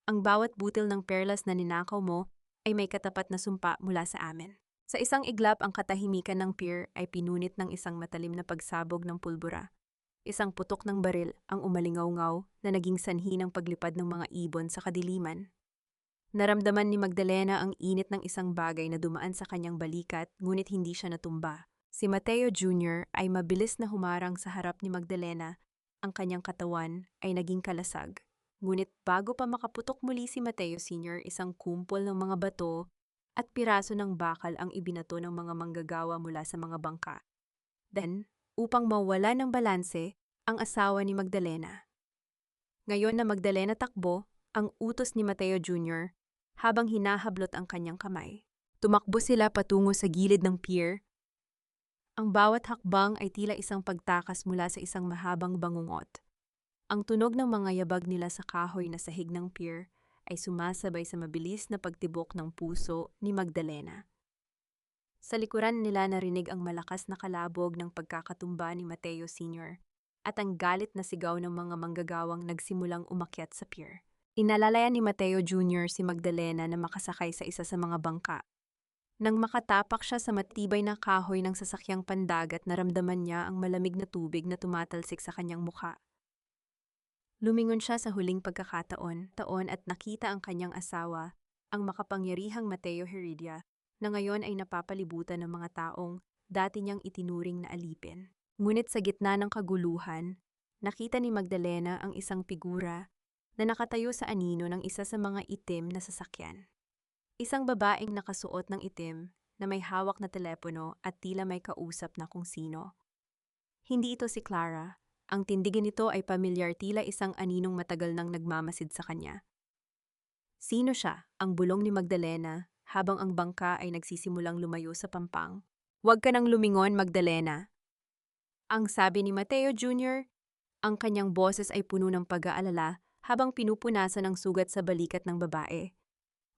Ang bawat butil ng perlas na ninakaw mo ay may katapat na sumpa mula sa amin. Sa isang iglap, ang katahimikan ng pier ay pinunit ng isang matalim na pagsabog ng pulbura. Isang putok ng baril ang umalingaw-ngaw na naging sanhi ng paglipad ng mga ibon sa kadiliman. Naramdaman ni Magdalena ang init ng isang bagay na dumaan sa kanyang balikat, ngunit hindi siya natumba. Si Mateo Jr. ay mabilis na humarang sa harap ni Magdalena. Ang kanyang katawan ay naging kalasag. Ngunit bago pa makaputok muli si Mateo Sr., isang kumpol ng mga bato at piraso ng bakal ang ibinato ng mga manggagawa mula sa mga bangka. Then, upang mawala ng balanse, ang asawa ni Magdalena. Ngayon na Magdalena takbo, ang utos ni Mateo Jr. habang hinahablot ang kanyang kamay. Tumakbo sila patungo sa gilid ng pier. Ang bawat hakbang ay tila isang pagtakas mula sa isang mahabang bangungot. Ang tunog ng mga yabag nila sa kahoy na sahig ng pier ay sumasabay sa mabilis na pagtibok ng puso ni Magdalena. Sa likuran nila narinig ang malakas na kalabog ng pagkakatumba ni Mateo Sr. at ang galit na sigaw ng mga manggagawang nagsimulang umakyat sa pier. Inalalayan ni Mateo Jr. si Magdalena na makasakay sa isa sa mga bangka. Nang makatapak siya sa matibay na kahoy ng sasakyang pandagat, naramdaman niya ang malamig na tubig na tumatalsik sa kanyang mukha. Lumingon siya sa huling pagkakataon at nakita ang kanyang asawa, ang makapangyarihang Mateo Heredia, na ngayon ay napapalibutan ng mga taong dati niyang itinuring na alipin. Ngunit sa gitna ng kaguluhan, nakita ni Magdalena ang isang figura na nakatayo sa anino ng isa sa mga itim na sasakyan. Isang babaeng nakasuot ng itim na may hawak na telepono at tila may kausap na kung sino. Hindi ito si Clara. Ang tindigin nito ay pamilyar, tila isang aninong matagal nang nagmamasid sa kanya. Sino siya? Ang bulong ni Magdalena habang ang bangka ay nagsisimulang lumayo sa pampang. "Huwag ka nang lumingon, Magdalena," ang sabi ni Mateo Jr. Ang kanyang boses ay puno ng pag-aalala habang pinupunasan ang sugat sa balikat ng babae.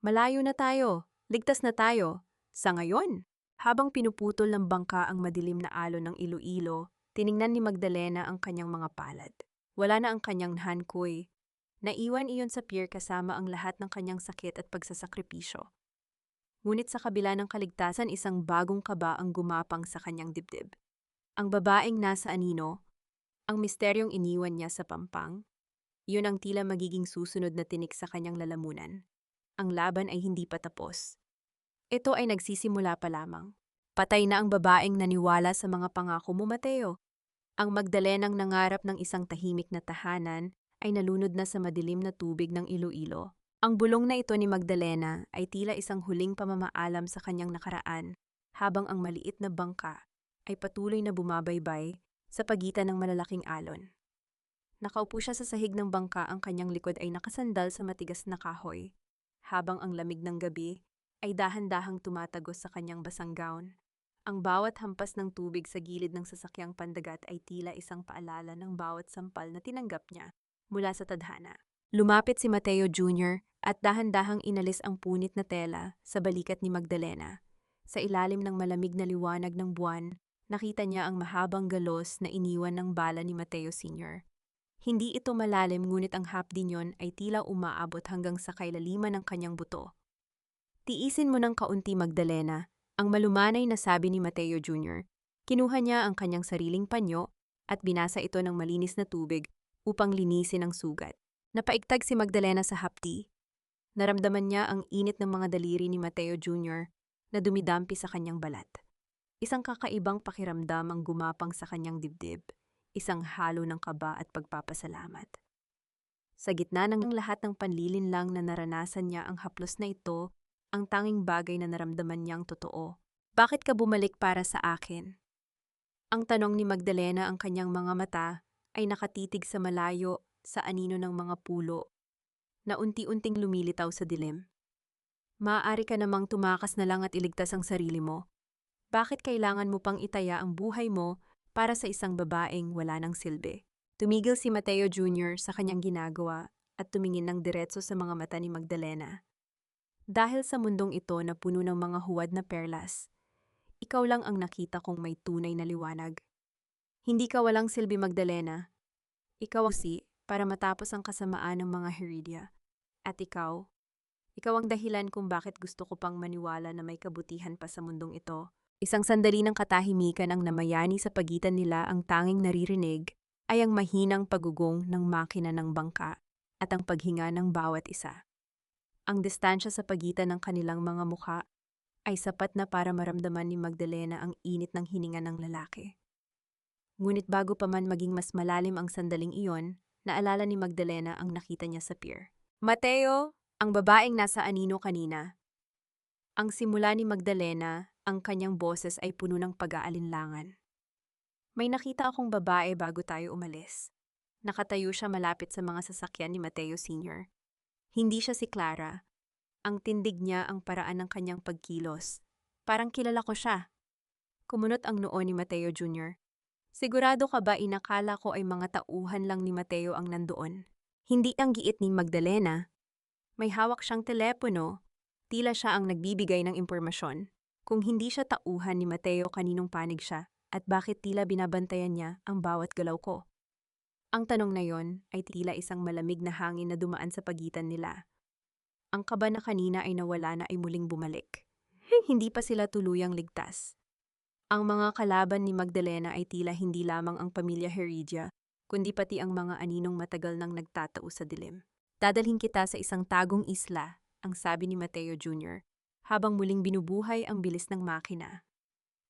"Malayo na tayo. Ligtas na tayo. Sa ngayon." Habang pinuputol ng bangka ang madilim na alon ng Iloilo, tiningnan ni Magdalena ang kanyang mga palad. Wala na ang kanyang hankoy. Naiwan iyon sa pier kasama ang lahat ng kanyang sakit at pagsasakripisyo. Ngunit sa kabila ng kaligtasan, isang bagong kaba ang gumapang sa kanyang dibdib. Ang babaeng nasa anino, ang misteryong iniwan niya sa pampang, iyon ang tila magiging susunod na tinik sa kanyang lalamunan. Ang laban ay hindi pa tapos. Ito ay nagsisimula pa lamang. Patay na ang babaeng naniwala sa mga pangako mo, Mateo. Ang Magdalenang nangarap ng isang tahimik na tahanan ay nalunod na sa madilim na tubig ng Iloilo. Ang bulong na ito ni Magdalena ay tila isang huling pamamaalam sa kanyang nakaraan, habang ang maliit na bangka ay patuloy na bumabaybay sa pagitan ng malalaking alon. Nakaupo siya sa sahig ng bangka, ang kanyang likod ay nakasandal sa matigas na kahoy, habang ang lamig ng gabi ay dahan-dahang tumatagos sa kanyang basang gown. Ang bawat hampas ng tubig sa gilid ng sasakyang pandagat ay tila isang paalala ng bawat sampal na tinanggap niya mula sa tadhana. Lumapit si Mateo Jr. at dahan-dahang inalis ang punit na tela sa balikat ni Magdalena. Sa ilalim ng malamig na liwanag ng buwan, nakita niya ang mahabang galos na iniwan ng bala ni Mateo Sr. Hindi ito malalim, ngunit ang hapdi niyon ay tila umaabot hanggang sa kailaliman ng kanyang buto. "Tiisin mo ng kaunti, Magdalena," ang malumanay na sabi ni Mateo Jr. Kinuha niya ang kanyang sariling panyo at binasa ito ng malinis na tubig upang linisin ang sugat. Napaigtag si Magdalena sa hapdi. Naramdaman niya ang init ng mga daliri ni Mateo Jr. na dumidampi sa kanyang balat. Isang kakaibang pakiramdam ang gumapang sa kanyang dibdib, isang halo ng kaba at pagpapasalamat. Sa gitna ng lahat ng panlilinlang na naranasan niya, ang haplos na ito ang tanging bagay na naramdaman niyang totoo. "Bakit ka bumalik para sa akin?" Ang tanong ni Magdalena, ang kanyang mga mata ay nakatitig sa malayo sa anino ng mga pulo na unti-unting lumilitaw sa dilim. "Maaari ka namang tumakas na lang at iligtas ang sarili mo. Bakit kailangan mo pang itaya ang buhay mo para sa isang babaeng wala ng silbi?" Tumigil si Mateo Jr. sa kanyang ginagawa at tumingin ng diretso sa mga mata ni Magdalena. "Dahil sa mundong ito na puno ng mga huwad na perlas, ikaw lang ang nakita kong may tunay na liwanag. Hindi ka walang silbi, Magdalena. Ikaw para matapos ang kasamaan ng mga Heredia. At ikaw ang dahilan kung bakit gusto ko pang maniwala na may kabutihan pa sa mundong ito." Isang sandali ng katahimikan ang namayani sa pagitan nila. Ang tanging naririnig ay ang mahinang pagugong ng makina ng bangka at ang paghinga ng bawat isa. Ang distansya sa pagitan ng kanilang mga mukha ay sapat na para maramdaman ni Magdalena ang init ng hininga ng lalaki. Ngunit bago pa man maging mas malalim ang sandaling iyon, naalala ni Magdalena ang nakita niya sa pier. "Mateo," ang babaeng nasa anino kanina. Ang simula ni Magdalena, ang kanyang boses ay puno ng pag-aalinlangan. "May nakita akong babae bago tayo umalis." Nakatayo siya malapit sa mga sasakyan ni Mateo Sr. Hindi siya si Clara. Ang tindig niya, ang paraan ng kanyang pagkilos. "Parang kilala ko siya." Kumunot ang noo ni Mateo Jr. "Sigurado ka ba inakala ko ay mga tauhan lang ni Mateo ang nandoon?" Hindi ang giit ni Magdalena. May hawak siyang telepono. Tila siya ang nagbibigay ng impormasyon. Kung hindi siya tauhan ni Mateo, kaninong panig siya? At bakit tila binabantayan niya ang bawat galaw ko? Ang tanong na yon ay tila isang malamig na hangin na dumaan sa pagitan nila. Ang kaba na kanina ay nawala na ay muling bumalik. Hindi pa sila tuluyang ligtas. Ang mga kalaban ni Magdalena ay tila hindi lamang ang pamilya Heredia, kundi pati ang mga aninong matagal nang nagtatao sa dilim. Dadalhin kita sa isang tagong isla, ang sabi ni Mateo Jr., habang muling binubuhay ang bilis ng makina.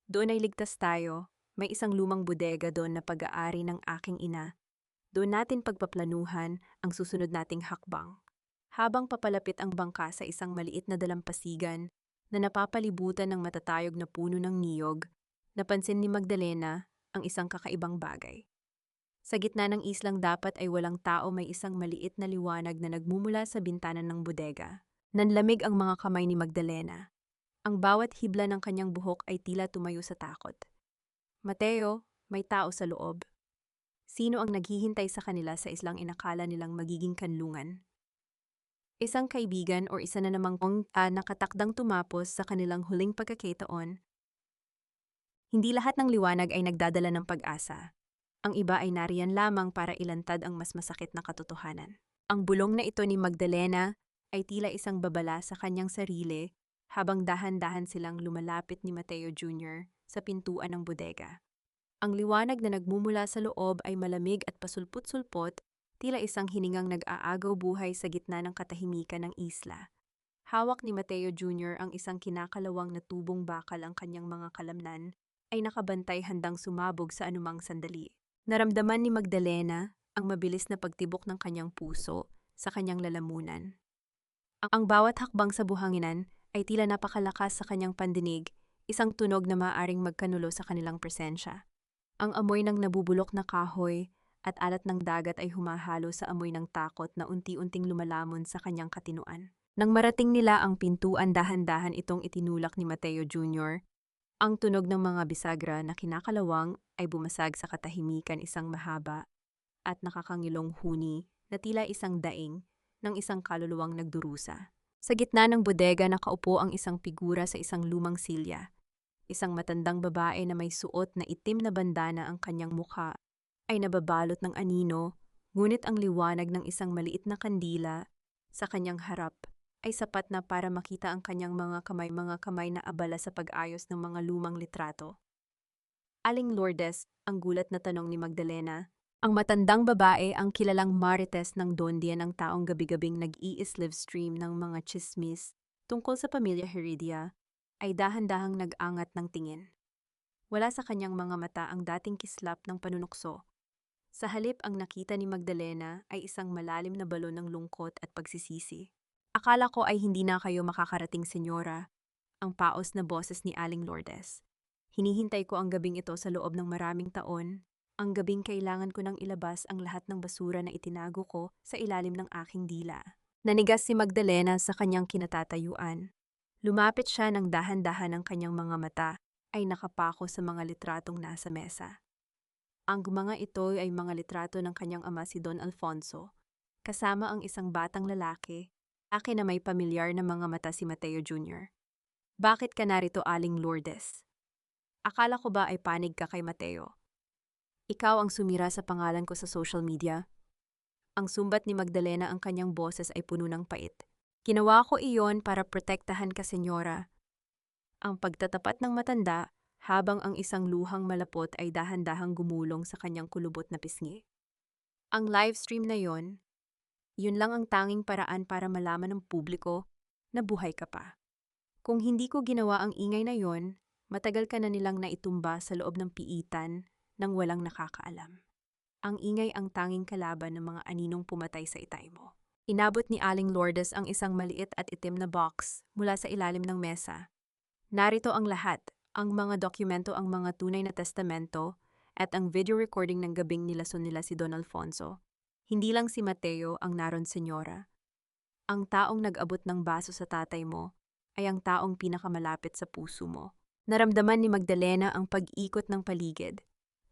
Doon ay ligtas tayo, may isang lumang bodega doon na pag-aari ng aking ina. Doon natin pagpaplanuhan ang susunod nating hakbang. Habang papalapit ang bangka sa isang maliit na dalampasigan na napapalibutan ng matatayog na puno ng niyog, napansin ni Magdalena ang isang kakaibang bagay. Sa gitna ng islang dapat ay walang tao, may isang maliit na liwanag na nagmumula sa bintana ng bodega. Nanlamig ang mga kamay ni Magdalena. Ang bawat hibla ng kanyang buhok ay tila tumayo sa takot. Mateo, may tao sa loob. Sino ang naghihintay sa kanila sa islang inakala nilang magiging kanlungan? Isang kaibigan o isa na namang nakatakdang tumapos sa kanilang huling pagkakataon. Hindi lahat ng liwanag ay nagdadala ng pag-asa. Ang iba ay nariyan lamang para ilantad ang mas masakit na katotohanan. Ang bulong na ito ni Magdalena ay tila isang babala sa kanyang sarili habang dahan-dahan silang lumalapit ni Mateo Jr. sa pintuan ng bodega. Ang liwanag na nagmumula sa loob ay malamig at pasulput-sulpot, tila isang hiningang nag-aagaw buhay sa gitna ng katahimikan ng isla. Hawak ni Mateo Jr. ang isang kinakalawang na tubong bakal, ang kanyang mga kalamnan ay nakabantay handang sumabog sa anumang sandali. Naramdaman ni Magdalena ang mabilis na pagtibok ng kanyang puso sa kanyang lalamunan. Ang bawat hakbang sa buhanginan ay tila napakalakas sa kanyang pandinig, isang tunog na maaaring magkanulo sa kanilang presensya. Ang amoy ng nabubulok na kahoy at alat ng dagat ay humahalo sa amoy ng takot na unti-unting lumalamon sa kanyang katinuan. Nang marating nila ang pintuan, dahan-dahan itong itinulak ni Mateo Jr., ang tunog ng mga bisagra na kinakalawang ay bumasag sa katahimikan, isang mahaba at nakakangilong huni na tila isang daing ng isang kaluluwang nagdurusa. Sa gitna ng bodega nakaupo ang isang figura sa isang lumang silya. Isang matandang babae na may suot na itim na bandana, ang kanyang mukha ay nababalot ng anino, ngunit ang liwanag ng isang maliit na kandila sa kanyang harap ay sapat na para makita ang kanyang mga kamay na abala sa pag-ayos ng mga lumang litrato. Aling Lourdes, ang gulat na tanong ni Magdalena. Ang matandang babae, ang kilalang marites ng Dondia, ng taong gabi-gabing nag-i-livestream ng mga chismis tungkol sa pamilya Heredia, ay dahan-dahang nag-angat ng tingin. Wala sa kanyang mga mata ang dating kislap ng panunukso. Sa halip, ang nakita ni Magdalena ay isang malalim na balon ng lungkot at pagsisisi. Akala ko ay hindi na kayo makakarating, senyora, ang paos na boses ni Aling Lourdes. Hinihintay ko ang gabing ito sa loob ng maraming taon, ang gabing kailangan ko nang ilabas ang lahat ng basura na itinago ko sa ilalim ng aking dila. Nanigas si Magdalena sa kanyang kinatatayuan. Lumapit siya ng dahan-dahan, ang kanyang mga mata ay nakapako sa mga litratong nasa mesa. Ang mga ito ay mga litrato ng kanyang ama, si Don Alfonso, kasama ang isang batang lalaki, na may pamilyar na mga mata, si Mateo Jr. Bakit ka narito, Aling Lourdes? Akala ko ba ay panig ka kay Mateo? Ikaw ang sumira sa pangalan ko sa social media? Ang sumbat ni Magdalena, ang kanyang boses ay puno ng pait. Ginawa ko iyon para protektahan ka, senyora. Ang pagtatapat ng matanda habang ang isang luhang malapot ay dahan-dahang gumulong sa kanyang kulubot na pisngi. Ang livestream na yun lang ang tanging paraan para malaman ng publiko na buhay ka pa. Kung hindi ko ginawa ang ingay na yon, matagal ka na nilang naitumba sa loob ng piitan nang walang nakakaalam. Ang ingay ang tanging kalaban ng mga aninong pumatay sa itay mo. Inabot ni Aling Lourdes ang isang maliit at itim na box mula sa ilalim ng mesa. Narito ang lahat, ang mga dokumento, ang mga tunay na testamento, at ang video recording ng gabing nilason nila si Don Alfonso. Hindi lang si Mateo ang naroon, senyora. Ang taong nag-abot ng baso sa tatay mo ay ang taong pinakamalapit sa puso mo. Naramdaman ni Magdalena ang pag-ikot ng paligid.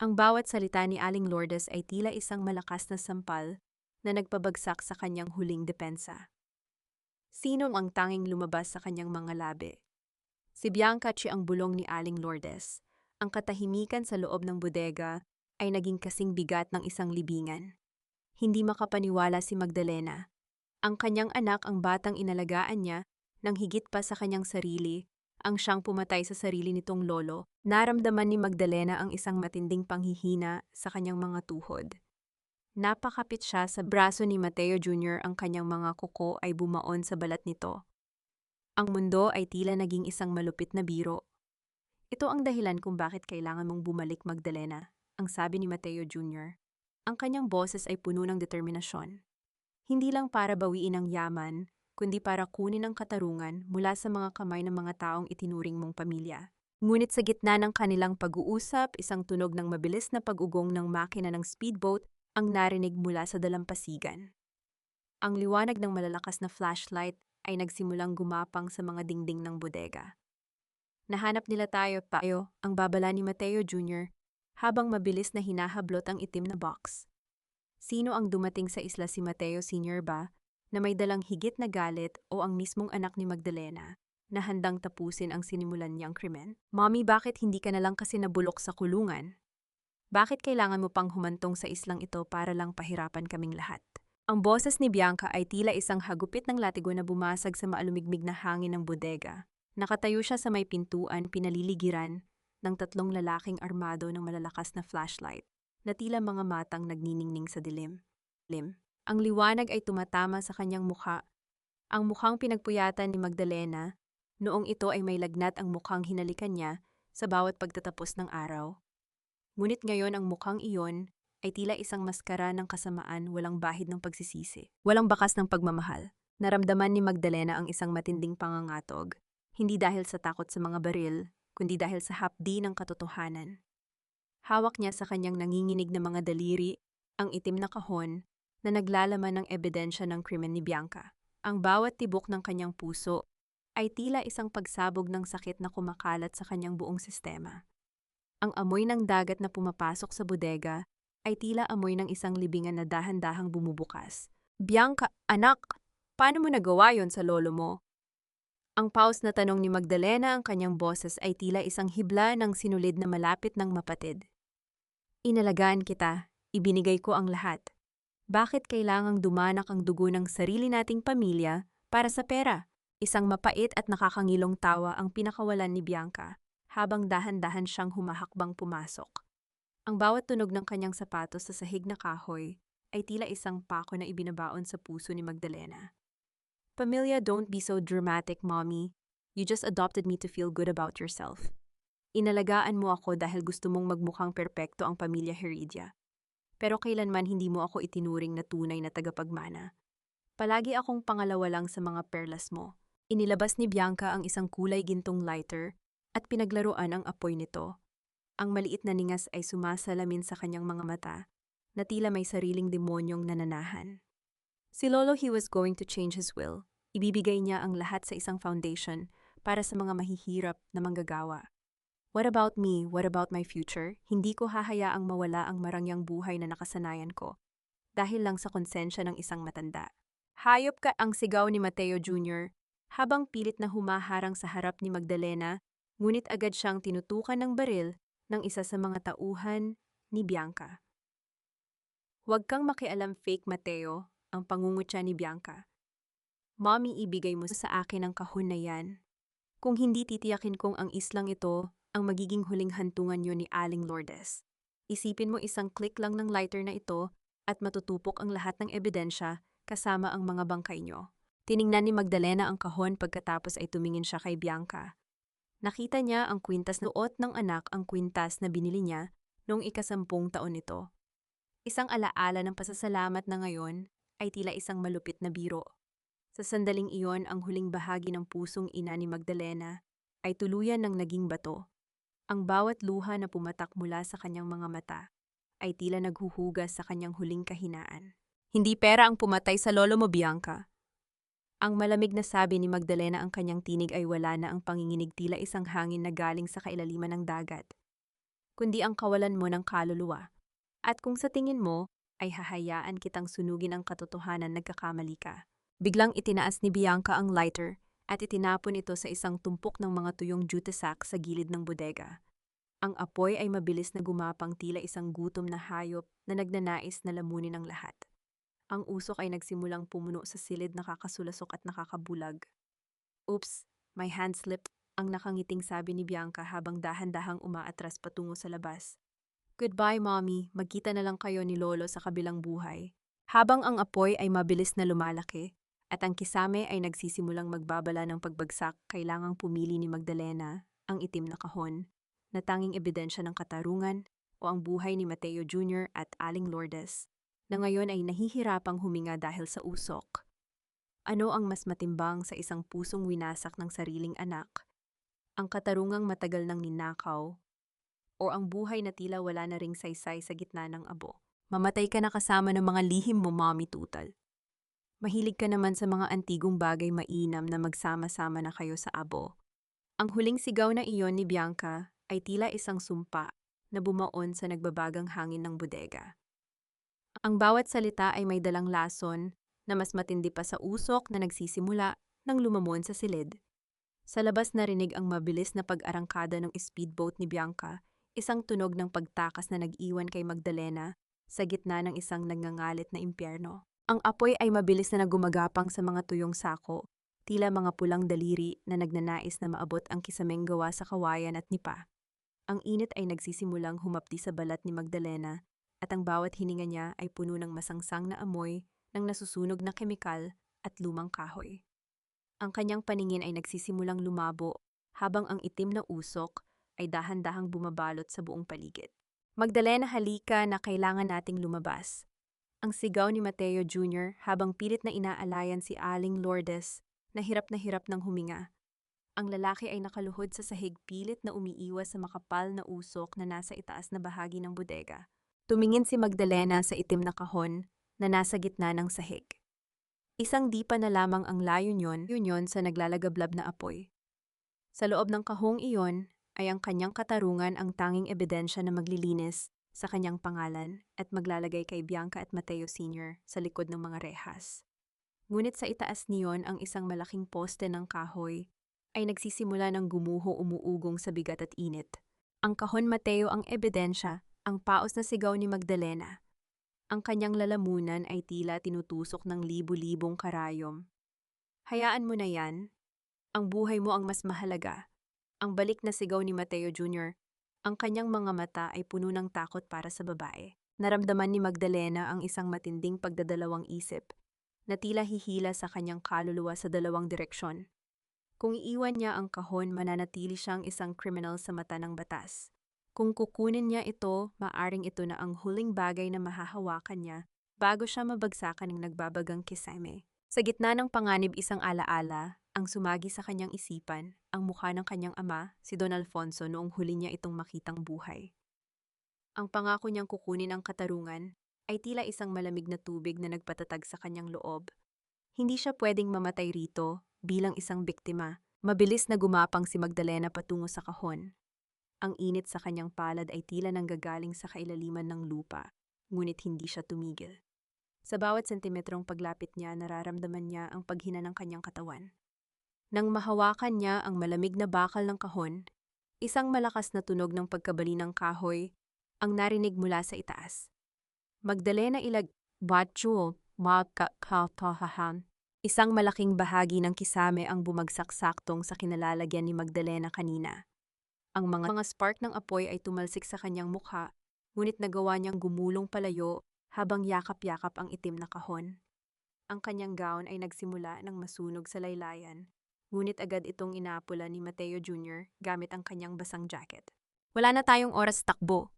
Ang bawat salita ni Aling Lourdes ay tila isang malakas na sampal na nagpabagsak sa kanyang huling depensa. Sino ang tanging lumabas sa kanyang mga labi? Si Bianca Chi, ang bulong ni Aling Lourdes. Ang katahimikan sa loob ng bodega ay naging kasing bigat ng isang libingan. Hindi makapaniwala si Magdalena. Ang kanyang anak ang batang inalagaan niya nang higit pa sa kanyang sarili, ang siyang pumatay sa sarili nitong lolo. Naramdaman ni Magdalena ang isang matinding panghihina sa kanyang mga tuhod. Napakapit siya sa braso ni Mateo Jr. Ang kanyang mga kuko ay bumaon sa balat nito. Ang mundo ay tila naging isang malupit na biro. Ito ang dahilan kung bakit kailangan mong bumalik, Magdalena, ang sabi ni Mateo Jr. Ang kanyang boses ay puno ng determinasyon. Hindi lang para bawiin ang yaman, kundi para kunin ang katarungan mula sa mga kamay ng mga taong itinuring mong pamilya. Ngunit sa gitna ng kanilang pag-uusap, isang tunog ng mabilis na pag-ugong ng makina ng speedboat ang narinig mula sa dalampasigan. Ang liwanag ng malalakas na flashlight ay nagsimulang gumapang sa mga dingding ng bodega. Nahanap nila tayo, ang babala ni Mateo Jr. habang mabilis na hinahablot ang itim na box. Sino ang dumating sa isla, si Mateo Sr. ba, na may dalang higit na galit, o ang mismong anak ni Magdalena na handang tapusin ang sinimulan niyang krimen? Mommy, bakit hindi ka na lang kasi nabulok sa kulungan? Bakit kailangan mo pang humantong sa islang ito para lang pahirapan kaming lahat? Ang boses ni Bianca ay tila isang hagupit ng latigo na bumasag sa maalumigmig na hangin ng bodega. Nakatayo siya sa may pintuan, pinaliligiran ng tatlong lalaking armado ng malalakas na flashlight, na tila mga matang nagniningning sa dilim. Ang liwanag ay tumatama sa kanyang mukha. Ang mukhang pinagpuyatan ni Magdalena, noong ito ay may lagnat ang mukhang hinalikan niya sa bawat pagtatapos ng araw. Ngunit ngayon ang mukhang iyon ay tila isang maskara ng kasamaan, walang bahid ng pagsisisi. Walang bakas ng pagmamahal. Naramdaman ni Magdalena ang isang matinding pangangatog, hindi dahil sa takot sa mga baril, kundi dahil sa hapdi ng katotohanan. Hawak niya sa kanyang nanginginig na mga daliri ang itim na kahon na naglalaman ng ebidensya ng krimen ni Bianca. Ang bawat tibok ng kanyang puso ay tila isang pagsabog ng sakit na kumakalat sa kanyang buong sistema. Ang amoy ng dagat na pumapasok sa bodega ay tila amoy ng isang libingan na dahan-dahang bumubukas. Bianca, anak, paano mo nagawa yon sa lolo mo? Ang pause na tanong ni Magdalena, ang kanyang boses ay tila isang hibla ng sinulid na malapit ng mapatid. Inalagaan kita, ibinigay ko ang lahat. Bakit kailangang dumanak ang dugo ng sarili nating pamilya para sa pera? Isang mapait at nakakangilong tawa ang pinakawalan ni Bianca habang dahan-dahan siyang humahakbang pumasok. Ang bawat tunog ng kanyang sapatos sa sahig na kahoy ay tila isang pako na ibinabaon sa puso ni Magdalena. Pamilya, don't be so dramatic, mommy. You just adopted me to feel good about yourself. Inalagaan mo ako dahil gusto mong magmukhang perpekto ang pamilya Heredia. Pero kailanman hindi mo ako itinuring na tunay na tagapagmana. Palagi akong pangalawa lang sa mga perlas mo. Inilabas ni Bianca ang isang kulay gintong lighter at pinaglaruan ang apoy nito. Ang maliit na ningas ay sumasalamin sa kanyang mga mata, na tila may sariling demonyong nananahan. Si Lolo, he was going to change his will. Ibibigay niya ang lahat sa isang foundation para sa mga mahihirap na manggagawa. What about me? What about my future? Hindi ko hahayaang mawala ang marangyang buhay na nakasanayan ko dahil lang sa konsensya ng isang matanda. Hayop ka, ang sigaw ni Mateo Jr. habang pilit na humaharang sa harap ni Magdalena, ngunit agad siyang tinutukan ng baril ng isa sa mga tauhan ni Bianca. Huwag kang makialam, fake Mateo, ang pangungutya ni Bianca. Mommy, ibigay mo sa akin ang kahon na yan. Kung hindi, titiyakin kong ang islang ito ang magiging huling hantungan niyo ni Aling Lourdes. Isipin mo, isang click lang ng lighter na ito at matutupok ang lahat ng ebidensya kasama ang mga bangkay niyo. Tiningnan ni Magdalena ang kahon pagkatapos ay tumingin siya kay Bianca. Nakita niya ang kwintas na suot ng anak, ang kwintas na binili niya noong 10 taon nito. Isang alaala ng pasasalamat na ngayon ay tila isang malupit na biro. Sa sandaling iyon, ang huling bahagi ng pusong ina ni Magdalena ay tuluyan ng naging bato. Ang bawat luha na pumatak mula sa kanyang mga mata ay tila naghuhugas sa kanyang huling kahinaan. Hindi pera ang pumatay sa lolo mo, Bianca. Ang malamig na sabi ni Magdalena, ang kanyang tinig ay wala na ang panginginig, tila isang hangin na galing sa kailaliman ng dagat, kundi ang kawalan mo ng kaluluwa. At kung sa tingin mo ay hahayaan kitang sunugin ang katotohanan, nagkakamali ka. Biglang itinaas ni Bianca ang lighter at itinapon ito sa isang tumpok ng mga tuyong jute sack sa gilid ng bodega. Ang apoy ay mabilis na gumapang tila isang gutom na hayop na nagnanais na lamunin ang lahat. Ang usok ay nagsimulang pumuno sa silid, nakakasulasok at nakakabulag. Oops, my hand slipped, ang nakangiting sabi ni Bianca habang dahan-dahang umaatras patungo sa labas. Goodbye, Mommy. Magkita na lang kayo ni Lolo sa kabilang buhay. Habang ang apoy ay mabilis na lumalaki at ang kisame ay nagsisimulang magbabala ng pagbagsak, kailangang pumili ni Magdalena ang itim na kahon na tanging ebidensya ng katarungan o ang buhay ni Mateo Jr. at Aling Lourdes na ngayon ay nahihirapang huminga dahil sa usok. Ano ang mas matimbang sa isang pusong winasak ng sariling anak? Ang katarungang matagal nang ninakaw o ang buhay na tila wala na ring saysay sa gitna ng abo? Mamatay ka na kasama ng mga lihim mo, Mommy Tutal. Mahilig ka naman sa mga antigong bagay, mainam na magsama-sama na kayo sa abo. Ang huling sigaw na iyon ni Bianca ay tila isang sumpa na bumaon sa nagbabagang hangin ng bodega. Ang bawat salita ay may dalang lason na mas matindi pa sa usok na nagsisimula nang lumamon sa silid. Sa labas narinig ang mabilis na pag-arangkada ng speedboat ni Bianca, isang tunog ng pagtakas na nag-iwan kay Magdalena sa gitna ng isang nagngangalit na impyerno. Ang apoy ay mabilis na nagumagapang sa mga tuyong sako, tila mga pulang daliri na nagnanais na maabot ang kisameng gawa sa kawayan at nipa. Ang init ay nagsisimulang humapdi sa balat ni Magdalena at ang bawat hininga niya ay puno ng masangsang na amoy ng nasusunog na kemikal at lumang kahoy. Ang kanyang paningin ay nagsisimulang lumabo habang ang itim na usok ay dahan-dahang bumabalot sa buong paligid. Magdalena, halika na, kailangan nating lumabas. Ang sigaw ni Mateo Jr. habang pilit na inaalayan si Aling Lourdes na hirap ng huminga. Ang lalaki ay nakaluhod sa sahig, pilit na umiiwas sa makapal na usok na nasa itaas na bahagi ng bodega. Tumingin si Magdalena sa itim na kahon na nasa gitna ng sahig. Isang dipa na lamang ang layo yun sa naglalagablab na apoy. Sa loob ng kahong iyon ay ang kanyang katarungan, ang tanging ebidensya na maglilinis sa kanyang pangalan at maglalagay kay Bianca at Mateo Sr. sa likod ng mga rehas. Ngunit sa itaas niyon, ang isang malaking poste ng kahoy ay nagsisimula ng gumuho, umuugong sa bigat at init. Ang kahon Mateo ang ebidensya, ang paos na sigaw ni Magdalena. Ang kanyang lalamunan ay tila tinutusok ng libu-libong karayom. Hayaan mo na yan. Ang buhay mo ang mas mahalaga. Ang balik na sigaw ni Mateo Jr., ang kanyang mga mata ay puno ng takot para sa babae. Naramdaman ni Magdalena ang isang matinding pagdadalawang isip na tila hihila sa kanyang kaluluwa sa dalawang direksyon. Kung iiwan niya ang kahon, mananatili siyang isang kriminal sa mata ng batas. Kung kukunin niya ito, maaring ito na ang huling bagay na mahahawakan niya bago siya mabagsakan ng nagbabagang kisame. Sa gitna ng panganib, isang alaala ang sumagi sa kanyang isipan, ang mukha ng kanyang ama, si Don Alfonso, noong huli niya itong makitang buhay. Ang pangako niyang kukunin ang katarungan ay tila isang malamig na tubig na nagpatatag sa kanyang loob. Hindi siya pwedeng mamatay rito bilang isang biktima. Mabilis na gumapang si Magdalena patungo sa kahon. Ang init sa kanyang palad ay tila nanggagaling sa kailaliman ng lupa, ngunit hindi siya tumigil. Sa bawat sentimetrong paglapit niya, nararamdaman niya ang paghina ng kanyang katawan. Nang mahawakan niya ang malamig na bakal ng kahon, isang malakas na tunog ng pagkabali ng kahoy ang narinig mula sa itaas. Magdalena, ilag batchul magkakatahan. Isang malaking bahagi ng kisame ang bumagsak saktong sa kinalalagyan ni Magdalena kanina. Ang mga spark ng apoy ay tumalsik sa kanyang mukha, ngunit nagawa niyang gumulong palayo habang yakap-yakap ang itim na kahon. Ang kanyang gown ay nagsimula ng masunog sa laylayan, ngunit agad itong inapula ni Mateo Jr. gamit ang kanyang basang jacket. Wala na tayong oras, takbo.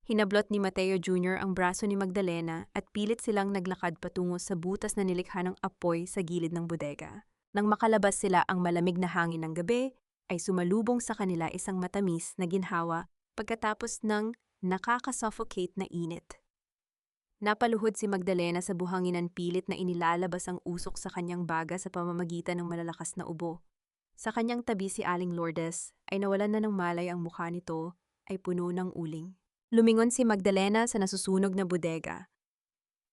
Hinablot ni Mateo Jr. ang braso ni Magdalena at pilit silang naglakad patungo sa butas na nilikha ng apoy sa gilid ng bodega. Nang makalabas sila, ang malamig na hangin ng gabi ay sumalubong sa kanila, isang matamis na ginhawa pagkatapos ng nakakasuffocate na init. Napaluhod si Magdalena sa buhanginan, pilit na inilalabas ang usok sa kanyang baga sa pamamagitan ng malalakas na ubo. Sa kanyang tabi si Aling Lourdes ay nawalan na ng malay, ang mukha nito ay puno ng uling. Lumingon si Magdalena sa nasusunog na bodega.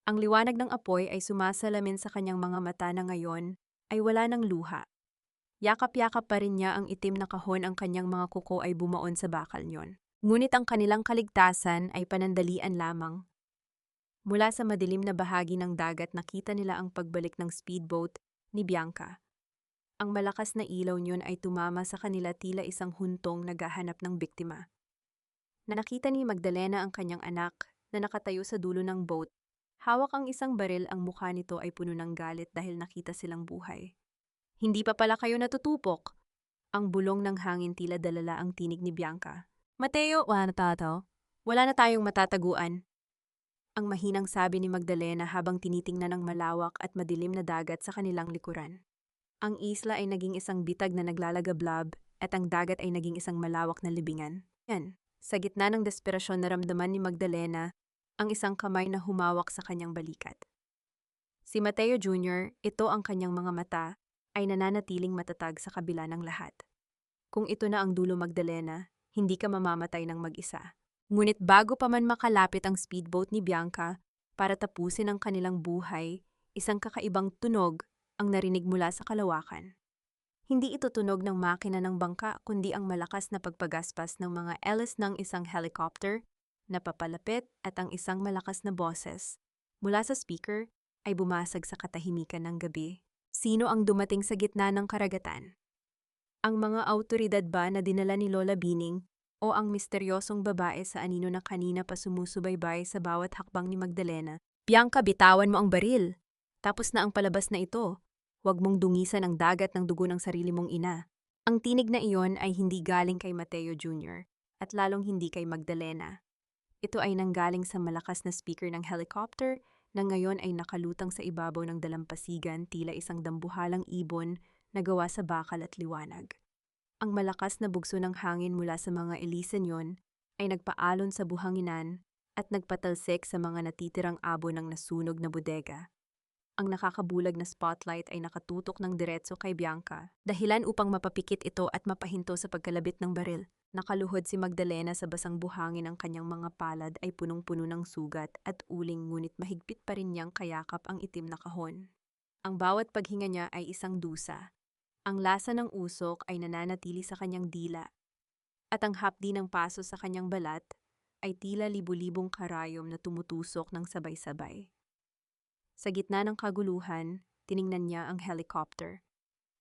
Ang liwanag ng apoy ay sumasalamin sa kanyang mga mata na ngayon ay wala ng luha. Yakap-yakap pa rin niya ang itim na kahon, ang kanyang mga kuko ay bumaon sa bakal niyon. Ngunit ang kanilang kaligtasan ay panandalian lamang. Mula sa madilim na bahagi ng dagat nakita nila ang pagbalik ng speedboat ni Bianca. Ang malakas na ilaw niyon ay tumama sa kanila tila isang huntong naghahanap ng biktima. Nakita ni Magdalena ang kanyang anak na nakatayo sa dulo ng boat. Hawak ang isang baril, ang mukha nito ay puno ng galit dahil nakita silang buhay. Hindi pa pala kayo natutupok. Ang bulong ng hangin tila dalala ang tinig ni Bianca. Mateo, wala na tato. Wala na tayong matataguan. Ang mahinang sabi ni Magdalena habang tinitingnan ang malawak at madilim na dagat sa kanilang likuran. Ang isla ay naging isang bitag na naglalagablab at ang dagat ay naging isang malawak na libingan. Yan, sa gitna ng desperasyon naramdaman ni Magdalena ang isang kamay na humawak sa kanyang balikat. Si Mateo Jr., ito ang kanyang mga mata, ay nananatiling matatag sa kabila ng lahat. Kung ito na ang dulo, Magdalena, hindi ka mamamatay ng mag-isa. Ngunit bago pa man makalapit ang speedboat ni Bianca para tapusin ang kanilang buhay, isang kakaibang tunog ang narinig mula sa kalawakan. Hindi ito tunog ng makina ng bangka kundi ang malakas na pagpagaspas ng mga hélice ng isang helicopter na papalapit at ang isang malakas na boses mula sa speaker ay bumasag sa katahimikan ng gabi. Sino ang dumating sa gitna ng karagatan? Ang mga awtoridad ba na dinala ni Lola Bining o ang misteryosong babae sa anino na kanina pa sumusubaybay sa bawat hakbang ni Magdalena? Bianca, bitawan mo ang baril. Tapos na ang palabas na ito. Huwag mong dungisan ang dagat ng dugo ng sarili mong ina. Ang tinig na iyon ay hindi galing kay Mateo Jr. at lalong hindi kay Magdalena. Ito ay nanggaling sa malakas na speaker ng helicopter na ngayon ay nakalutang sa ibabaw ng dalampasigan tila isang dambuhalang ibon na gawa sa bakal at liwanag. Ang malakas na bugso ng hangin mula sa mga hélice niyon ay nagpaalon sa buhanginan at nagpatalsik sa mga natitirang abo ng nasunog na bodega. Ang nakakabulag na spotlight ay nakatutok ng diretso kay Bianca, dahilan upang mapapikit ito at mapahinto sa pagkalabit ng baril. Nakaluhod si Magdalena sa basang buhangin, ang kanyang mga palad ay punong-puno ng sugat at uling, ngunit mahigpit pa rin niyang kayakap ang itim na kahon. Ang bawat paghinga niya ay isang dusa. Ang lasa ng usok ay nananatili sa kanyang dila, at ang hapdi ng paso sa kanyang balat ay tila libu-libong karayom na tumutusok ng sabay-sabay. Sa gitna ng kaguluhan, tiningnan niya ang helicopter.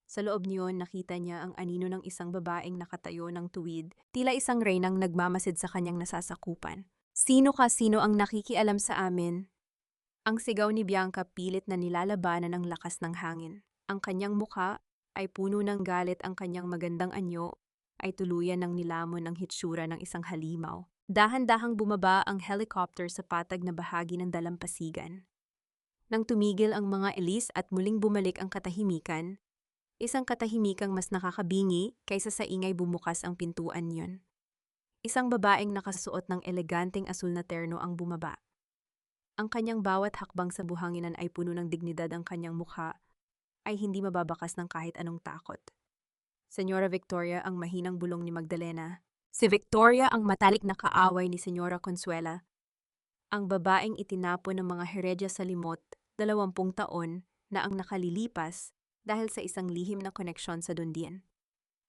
Sa loob niyon, nakita niya ang anino ng isang babaeng nakatayo ng tuwid, tila isang reynang nagmamasid sa kanyang nasasakupan. Sino ka? Sino ang nakikialam sa amin? Ang sigaw ni Bianca pilit na nilalabanan ng lakas ng hangin. Ang kanyang mukha ay puno ng galit, ang kanyang magandang anyo ay tuluyan ng nilamon ng hitsura ng isang halimaw. Dahan-dahang bumaba ang helicopter sa patag na bahagi ng dalampasigan. Nang tumigil ang mga hélice at muling bumalik ang katahimikan, isang katahimikang mas nakakabingi kaysa sa ingay, bumukas ang pintuan niyon. Isang babaeng nakasuot ng eleganteng asul na terno ang bumaba. Ang kanyang bawat hakbang sa buhanginan ay puno ng dignidad, ang kanyang mukha ay hindi mababakas ng kahit anong takot. Senyora Victoria, ang mahinang bulong ni Magdalena. Si Victoria ang matalik na kaaway ni Senyora Consuela. Ang babaeng itinapon ng mga heredya sa limot, 20 taon na ang nakalilipas dahil sa isang lihim na koneksyon sa Dundian.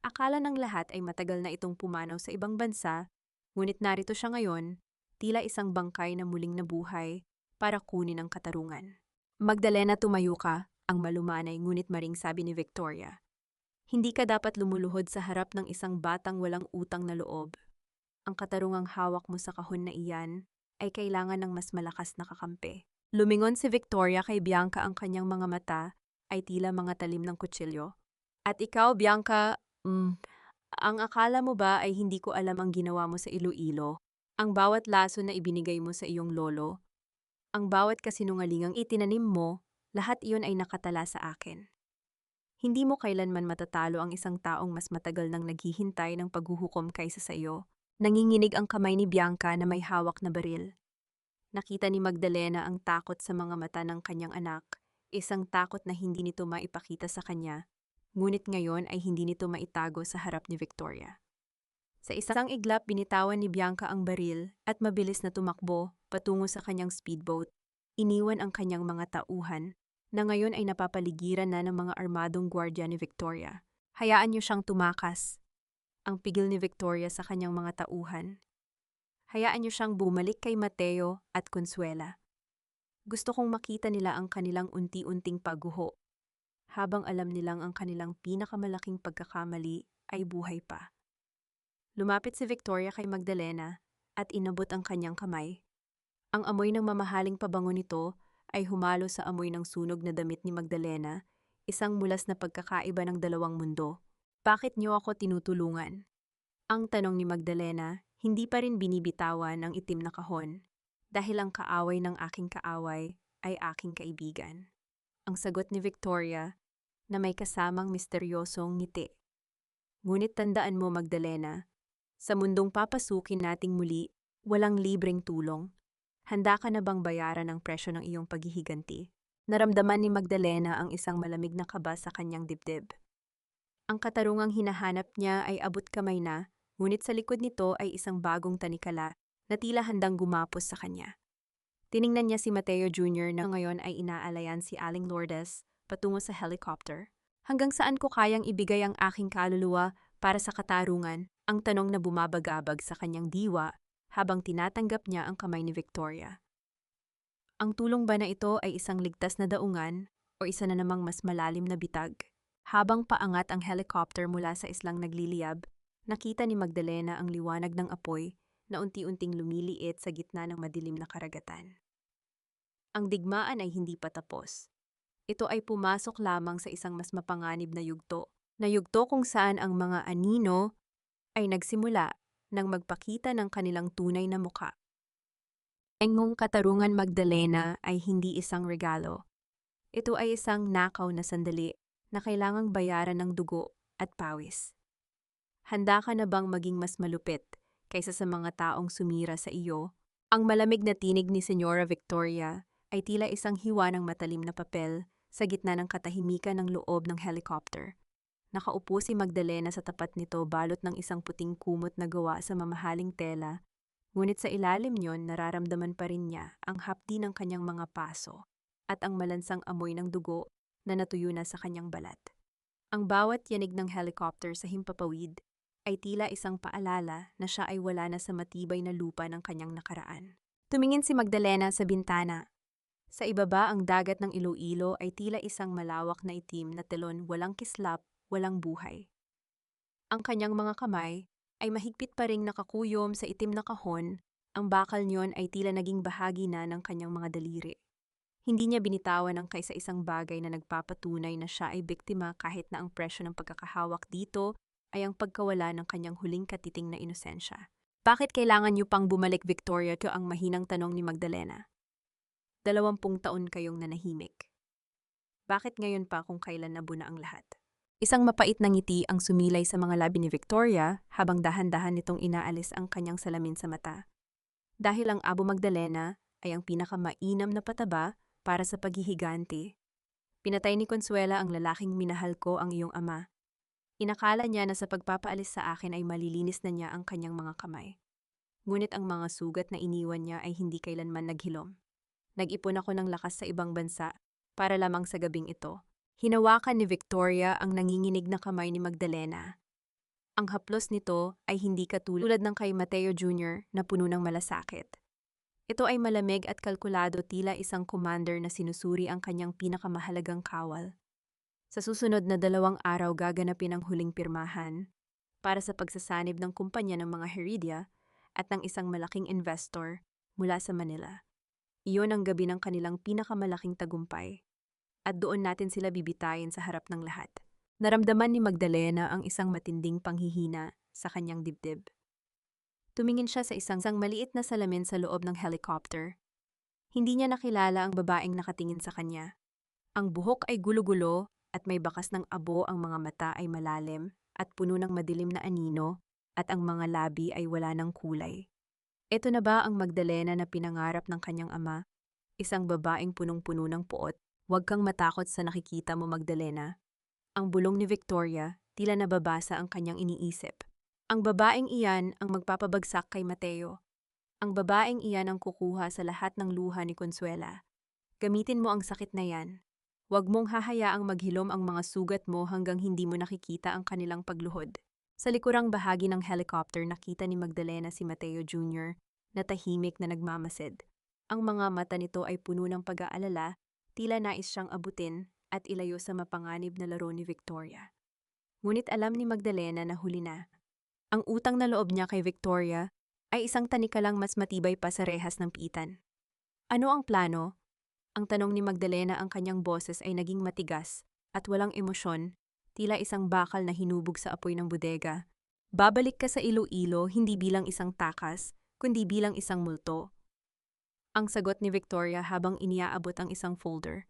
Akala ng lahat ay matagal na itong pumanaw sa ibang bansa, ngunit narito siya ngayon, tila isang bangkay na muling nabuhay para kunin ang katarungan. Magdalena, tumayo ka, ang malumanay ngunit maring sabi ni Victoria. Hindi ka dapat lumuluhod sa harap ng isang batang walang utang na loob. Ang katarungang hawak mo sa kahon na iyan ay kailangan ng mas malakas na kakampi. Lumingon si Victoria kay Bianca, ang kanyang mga mata ay tila mga talim ng kutsilyo. At ikaw, Bianca, ang akala mo ba ay hindi ko alam ang ginawa mo sa Iloilo? Ang bawat laso na ibinigay mo sa iyong lolo, ang bawat kasinungalingang itinanim mo, lahat iyon ay nakatala sa akin. Hindi mo kailanman matatalo ang isang taong mas matagal nang naghihintay ng paghuhukom kaysa sa iyo. Nanginginig ang kamay ni Bianca na may hawak na baril. Nakita ni Magdalena ang takot sa mga mata ng kanyang anak, isang takot na hindi nito maipakita sa kanya, ngunit ngayon ay hindi nito maitago sa harap ni Victoria. Sa isang iglap, binitawan ni Bianca ang baril at mabilis na tumakbo patungo sa kanyang speedboat. Iniwan ang kanyang mga tauhan na ngayon ay napapaligiran na ng mga armadong gwardiya ni Victoria. Hayaan niyo siyang tumakas. Ang pigil ni Victoria sa kanyang mga tauhan Hayaan niyo siyang bumalik kay Mateo at Consuela. Gusto kong makita nila ang kanilang unti-unting pagguho, habang alam nilang ang kanilang pinakamalaking pagkakamali ay buhay pa. Lumapit si Victoria kay Magdalena at inabot ang kanyang kamay. Ang amoy ng mamahaling pabango nito ay humalo sa amoy ng sunog na damit ni Magdalena, isang mulas na pagkakaiba ng dalawang mundo. Bakit niyo ako tinutulungan? Ang tanong ni Magdalena, hindi pa rin binibitawan ang itim na kahon, dahil ang kaaway ng aking kaaway ay aking kaibigan. Ang sagot ni Victoria, na may kasamang misteryosong ngiti. Ngunit tandaan mo, Magdalena, sa mundong papasukin nating muli, walang libreng tulong. Handa ka na bang bayaran ang presyo ng iyong paghihiganti? Naramdaman ni Magdalena ang isang malamig na kaba sa kanyang dibdib. Ang katarungang hinahanap niya ay abot kamay na, ngunit sa likod nito ay isang bagong tanikala na tila handang gumapos sa kanya. Tiningnan niya si Mateo Jr. na ngayon ay inaalayan si Aling Lourdes patungo sa helicopter. Hanggang saan ko kayang ibigay ang aking kaluluwa para sa katarungan? Ang tanong na bumabagabag sa kanyang diwa habang tinatanggap niya ang kamay ni Victoria. Ang tulong ba na ito ay isang ligtas na daungan o isa na namang mas malalim na bitag? Habang paangat ang helicopter mula sa islang nagliliyab, nakita ni Magdalena ang liwanag ng apoy na unti-unting lumiliit sa gitna ng madilim na karagatan. Ang digmaan ay hindi pa tapos. Ito ay pumasok lamang sa isang mas mapanganib na yugto kung saan ang mga anino ay nagsimula nang magpakita ng kanilang tunay na muka. Engong katarungan, Magdalena, ay hindi isang regalo. Ito ay isang nakaw na sandali na kailangang bayaran ng dugo at pawis. Handa ka na bang maging mas malupit kaysa sa mga taong sumira sa iyo? Ang malamig na tinig ni Senyora Victoria ay tila isang hiwa ng matalim na papel sa gitna ng katahimikan ng loob ng helicopter. Nakaupo si Magdalena sa tapat nito balot ng isang puting kumot na gawa sa mamahaling tela, ngunit sa ilalim niyon nararamdaman pa rin niya ang hapdi ng kanyang mga paso at ang malansang amoy ng dugo na natuyo na sa kanyang balat. Ang bawat yanig ng helicopter sa himpapawid ay tila isang paalala na siya ay wala na sa matibay na lupa ng kanyang nakaraan. Tumingin si Magdalena sa bintana. Sa ibaba ang dagat ng Iloilo ay tila isang malawak na itim na telon, walang kislap, walang buhay. Ang kanyang mga kamay ay mahigpit pa ring nakakuyom sa itim na kahon, ang bakal niyon ay tila naging bahagi na ng kanyang mga daliri. Hindi niya binitawan ang kaisa-isang bagay na nagpapatunay na siya ay biktima kahit na ang presyo ng pagkakahawak dito ay ang pagkawala ng kanyang huling katiting na inosensya. Bakit kailangan niyo pang bumalik, Victoria? Ito ang mahinang tanong ni Magdalena. 20 taon kayong nanahimik. Bakit ngayon pa kung kailan nabuna ang lahat? Isang mapait na ngiti ang sumilay sa mga labi ni Victoria habang dahan-dahan nitong inaalis ang kanyang salamin sa mata. Dahil ang Abo Magdalena ay ang pinakamainam na pataba para sa paghihiganti. Pinatay ni Consuela ang lalaking minahal ko, ang iyong ama. Inakala niya na sa pagpapaalis sa akin ay malilinis na niya ang kanyang mga kamay. Ngunit ang mga sugat na iniwan niya ay hindi kailanman naghilom. Nag-ipon ako ng lakas sa ibang bansa para lamang sa gabing ito. Hinawakan ni Victoria ang nanginginig na kamay ni Magdalena. Ang haplos nito ay hindi katulad ng kay Mateo Jr. na puno ng malasakit. Ito ay malamig at kalkulado, tila isang commander na sinusuri ang kanyang pinakamahalagang kawal. Sa susunod na 2 araw gaganapin ang huling pirmahan para sa pagsasanib ng kumpanya ng mga Heredia at ng isang malaking investor mula sa Manila. Iyon ang gabi ng kanilang pinakamalaking tagumpay. At doon natin sila bibitayin sa harap ng lahat. Naramdaman ni Magdalena ang isang matinding panghihina sa kanyang dibdib. Tumingin siya sa isang maliit na salamin sa loob ng helicopter. Hindi niya nakilala ang babaeng nakatingin sa kanya. Ang buhok ay gulo-gulo at may bakas ng abo, ang mga mata ay malalim at puno ng madilim na anino at ang mga labi ay wala ng kulay. Ito na ba ang Magdalena na pinangarap ng kanyang ama? Isang babaeng punong-puno ng puot. Huwag kang matakot sa nakikita mo, Magdalena. Ang bulong ni Victoria, tila nababasa ang kanyang iniisip. Ang babaeng iyan ang magpapabagsak kay Mateo. Ang babaeng iyan ang kukuha sa lahat ng luha ni Consuela. Gamitin mo ang sakit na yan. Huwag mong hahayaang maghilom ang mga sugat mo hanggang hindi mo nakikita ang kanilang pagluhod. Sa likurang bahagi ng helicopter, nakita ni Magdalena si Mateo Jr. na tahimik na nagmamasid. Ang mga mata nito ay puno ng pag-aalala, tila nais siyang abutin at ilayo sa mapanganib na laro ni Victoria. Ngunit alam ni Magdalena na huli na. Ang utang na loob niya kay Victoria ay isang tanikalang mas matibay pa sa rehas ng piitan. Ano ang plano? Ang tanong ni Magdalena, ang kanyang boses ay naging matigas at walang emosyon, tila isang bakal na hinubog sa apoy ng bodega. Babalik ka sa Iloilo hindi bilang isang takas, kundi bilang isang multo. Ang sagot ni Victoria habang iniaabot ang isang folder.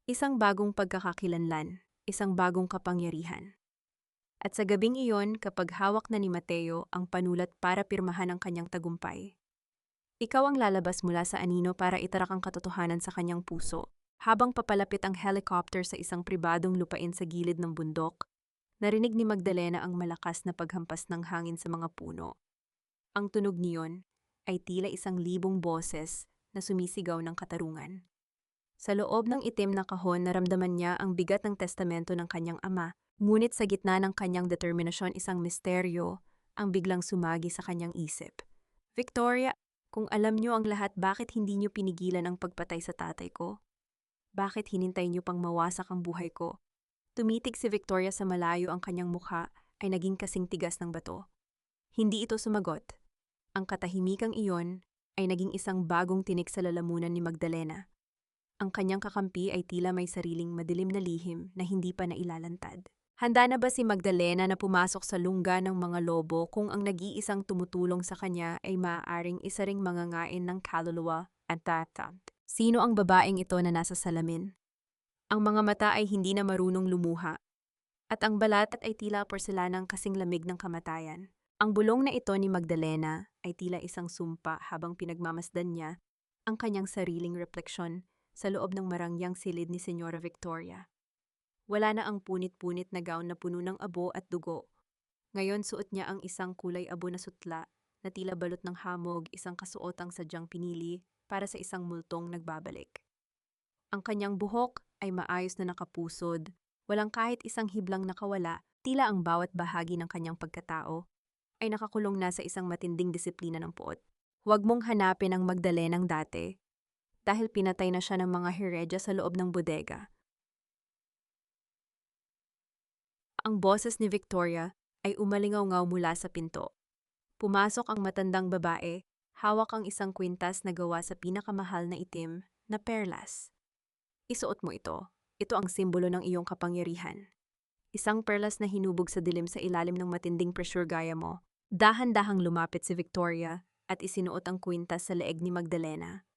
Isang bagong pagkakakilanlan, isang bagong kapangyarihan. At sa gabing iyon, kapag hawak na ni Mateo ang panulat para pirmahan ang kanyang tagumpay, ikaw ang lalabas mula sa anino para itarak ang katotohanan sa kanyang puso. Habang papalapit ang helicopter sa isang pribadong lupain sa gilid ng bundok, narinig ni Magdalena ang malakas na paghampas ng hangin sa mga puno. Ang tunog niyon ay tila 1,000 boses na sumisigaw ng katarungan. Sa loob ng itim na kahon, naramdaman niya ang bigat ng testamento ng kanyang ama, ngunit sa gitna ng kanyang determinasyon, isang misteryo ang biglang sumagi sa kanyang isip. Victoria, kung alam niyo ang lahat, bakit hindi niyo pinigilan ang pagpatay sa tatay ko? Bakit hinintay niyo pang mawasak ang buhay ko? Tumitig si Victoria sa malayo, ang kanyang mukha ay naging kasing tigas ng bato. Hindi ito sumagot. Ang katahimikang iyon ay naging isang bagong tinik sa lalamunan ni Magdalena. Ang kanyang kakampi ay tila may sariling madilim na lihim na hindi pa nailalantad. Handa na ba si Magdalena na pumasok sa lungga ng mga lobo kung ang nag-iisang tumutulong sa kanya ay maaaring isa ring mangangain ng kaluluwa at tatant? Sino ang babaeng ito na nasa salamin? Ang mga mata ay hindi na marunong lumuha, at ang balat ay tila porselanang kasing lamig ng kamatayan. Ang bulong na ito ni Magdalena ay tila isang sumpa habang pinagmamasdan niya ang kanyang sariling refleksyon sa loob ng marangyang silid ni Senyora Victoria. Wala na ang punit-punit na gown na puno ng abo at dugo. Ngayon suot niya ang isang kulay abo na sutla na tila balot ng hamog, isang kasuotang sadyang pinili para sa isang multong nagbabalik. Ang kanyang buhok ay maayos na nakapusod, walang kahit isang hiblang nakawala, tila ang bawat bahagi ng kanyang pagkatao ay nakakulong na sa isang matinding disiplina ng puot. Huwag mong hanapin ang Magdalenang dati, dahil pinatay na siya ng mga heredya sa loob ng bodega. Ang boses ni Victoria ay umalingaw-ngaw mula sa pinto. Pumasok ang matandang babae, hawak ang isang kwintas na gawa sa pinakamahal na itim na perlas. Isuot mo ito. Ito ang simbolo ng iyong kapangyarihan. Isang perlas na hinubog sa dilim sa ilalim ng matinding pressure gaya mo. Dahan-dahang lumapit si Victoria at isinuot ang kwintas sa leeg ni Magdalena.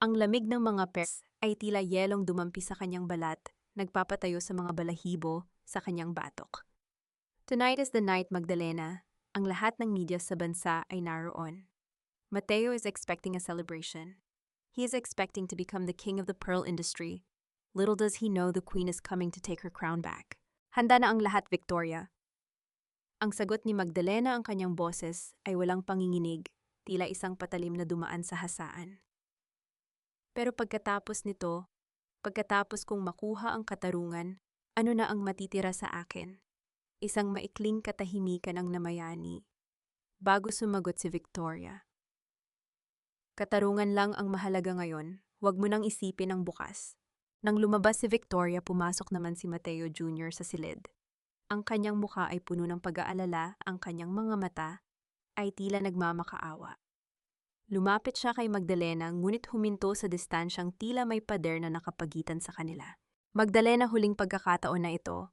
Ang lamig ng mga perlas ay tila yelong dumampi sa kanyang balat, nagpapatayo sa mga balahibo sa kanyang batok. Tonight is the night, Magdalena. Ang lahat ng media sa bansa ay naroon. Mateo is expecting a celebration. He is expecting to become the king of the pearl industry. Little does he know the queen is coming to take her crown back. Handa na ang lahat, Victoria. Ang sagot ni Magdalena, ang kanyang boses ay walang panginginig, tila isang patalim na dumaan sa hasaan. Pero pagkatapos nito, pagkatapos kong makuha ang katarungan, ano na ang matitira sa akin? Isang maikling katahimikan ang namayani. Bago sumagot si Victoria. Katarungan lang ang mahalaga ngayon, huwag mo nang isipin ang bukas. Nang lumabas si Victoria, pumasok naman si Mateo Jr. sa silid. Ang kanyang mukha ay puno ng pag-aalala, ang kanyang mga mata ay tila nagmamakaawa. Lumapit siya kay Magdalena, ngunit huminto sa distansyang tila may pader na nakapagitan sa kanila. Magdalena, huling pagkakataon na ito.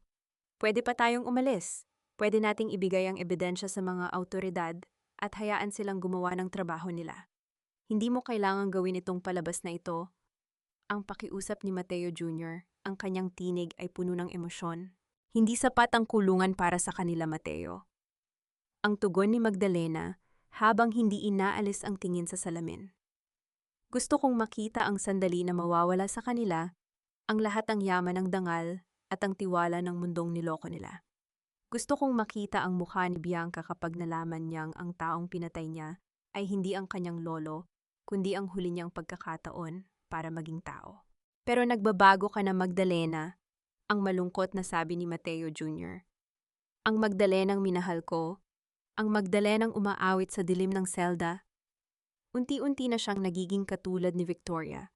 Pwede pa tayong umalis. Pwede nating ibigay ang ebidensya sa mga awtoridad at hayaan silang gumawa ng trabaho nila. Hindi mo kailangang gawin itong palabas na ito. Ang pakiusap ni Mateo Jr., ang kanyang tinig ay puno ng emosyon. Hindi sapat ang kulungan para sa kanila, Mateo. Ang tugon ni Magdalena habang hindi inaalis ang tingin sa salamin. Gusto kong makita ang sandali na mawawala sa kanila ang lahat ng yaman ng dangal at ang tiwala ng mundong niloko nila. Gusto kong makita ang mukha ni Bianca kapag nalaman niyang ang taong pinatay niya ay hindi ang kanyang lolo, kundi ang huli niyang pagkakataon para maging tao. Pero nagbabago ka na, Magdalena, ang malungkot na sabi ni Mateo Jr. Ang Magdalenang minahal ko, ang Magdalenang umaawit sa dilim ng selda, Unti-unti na siyang nagiging katulad ni Victoria,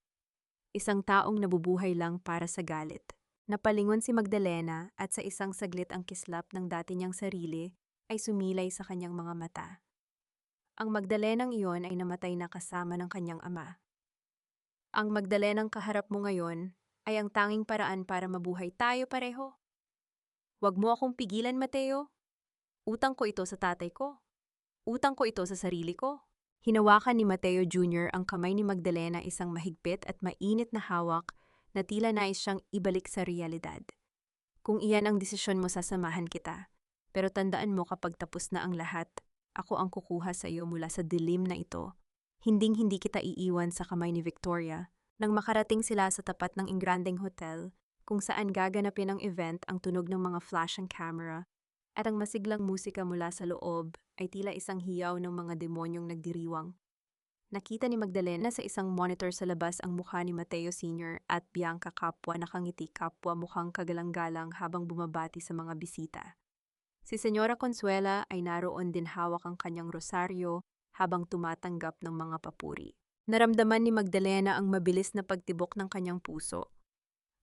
isang taong nabubuhay lang para sa galit. Napalingon si Magdalena at sa isang saglit ang kislap ng dati niyang sarili ay sumilay sa kanyang mga mata. Ang Magdalenang iyon ay namatay na kasama ng kanyang ama. Ang Magdalenang kaharap mo ngayon ay ang tanging paraan para mabuhay tayo pareho. Huwag mo akong pigilan, Mateo. Utang ko ito sa tatay ko. Utang ko ito sa sarili ko. Hinawakan ni Mateo Jr. ang kamay ni Magdalena, isang mahigpit at mainit na hawak na tila nais siyang ibalik sa realidad. Kung iyan ang desisyon mo, sasamahan kita. Pero tandaan mo, kapag tapos na ang lahat, ako ang kukuha sa iyo mula sa dilim na ito. Hinding-hindi kita iiwan sa kamay ni Victoria. Nang makarating sila sa tapat ng Ingrandeng Hotel, kung saan gaganapin ang event, ang tunog ng mga flash and camera at ang masiglang musika mula sa loob ay tila isang hiyaw ng mga demonyong nagdiriwang. Nakita ni Magdalena sa isang monitor sa labas ang mukha ni Mateo Sr. at Bianca kapwa nakangiti, kapwa mukhang kagalang-galang habang bumabati sa mga bisita. Si Senyora Consuela ay naroon din, hawak ang kanyang rosaryo habang tumatanggap ng mga papuri. Naramdaman ni Magdalena ang mabilis na pagtibok ng kanyang puso.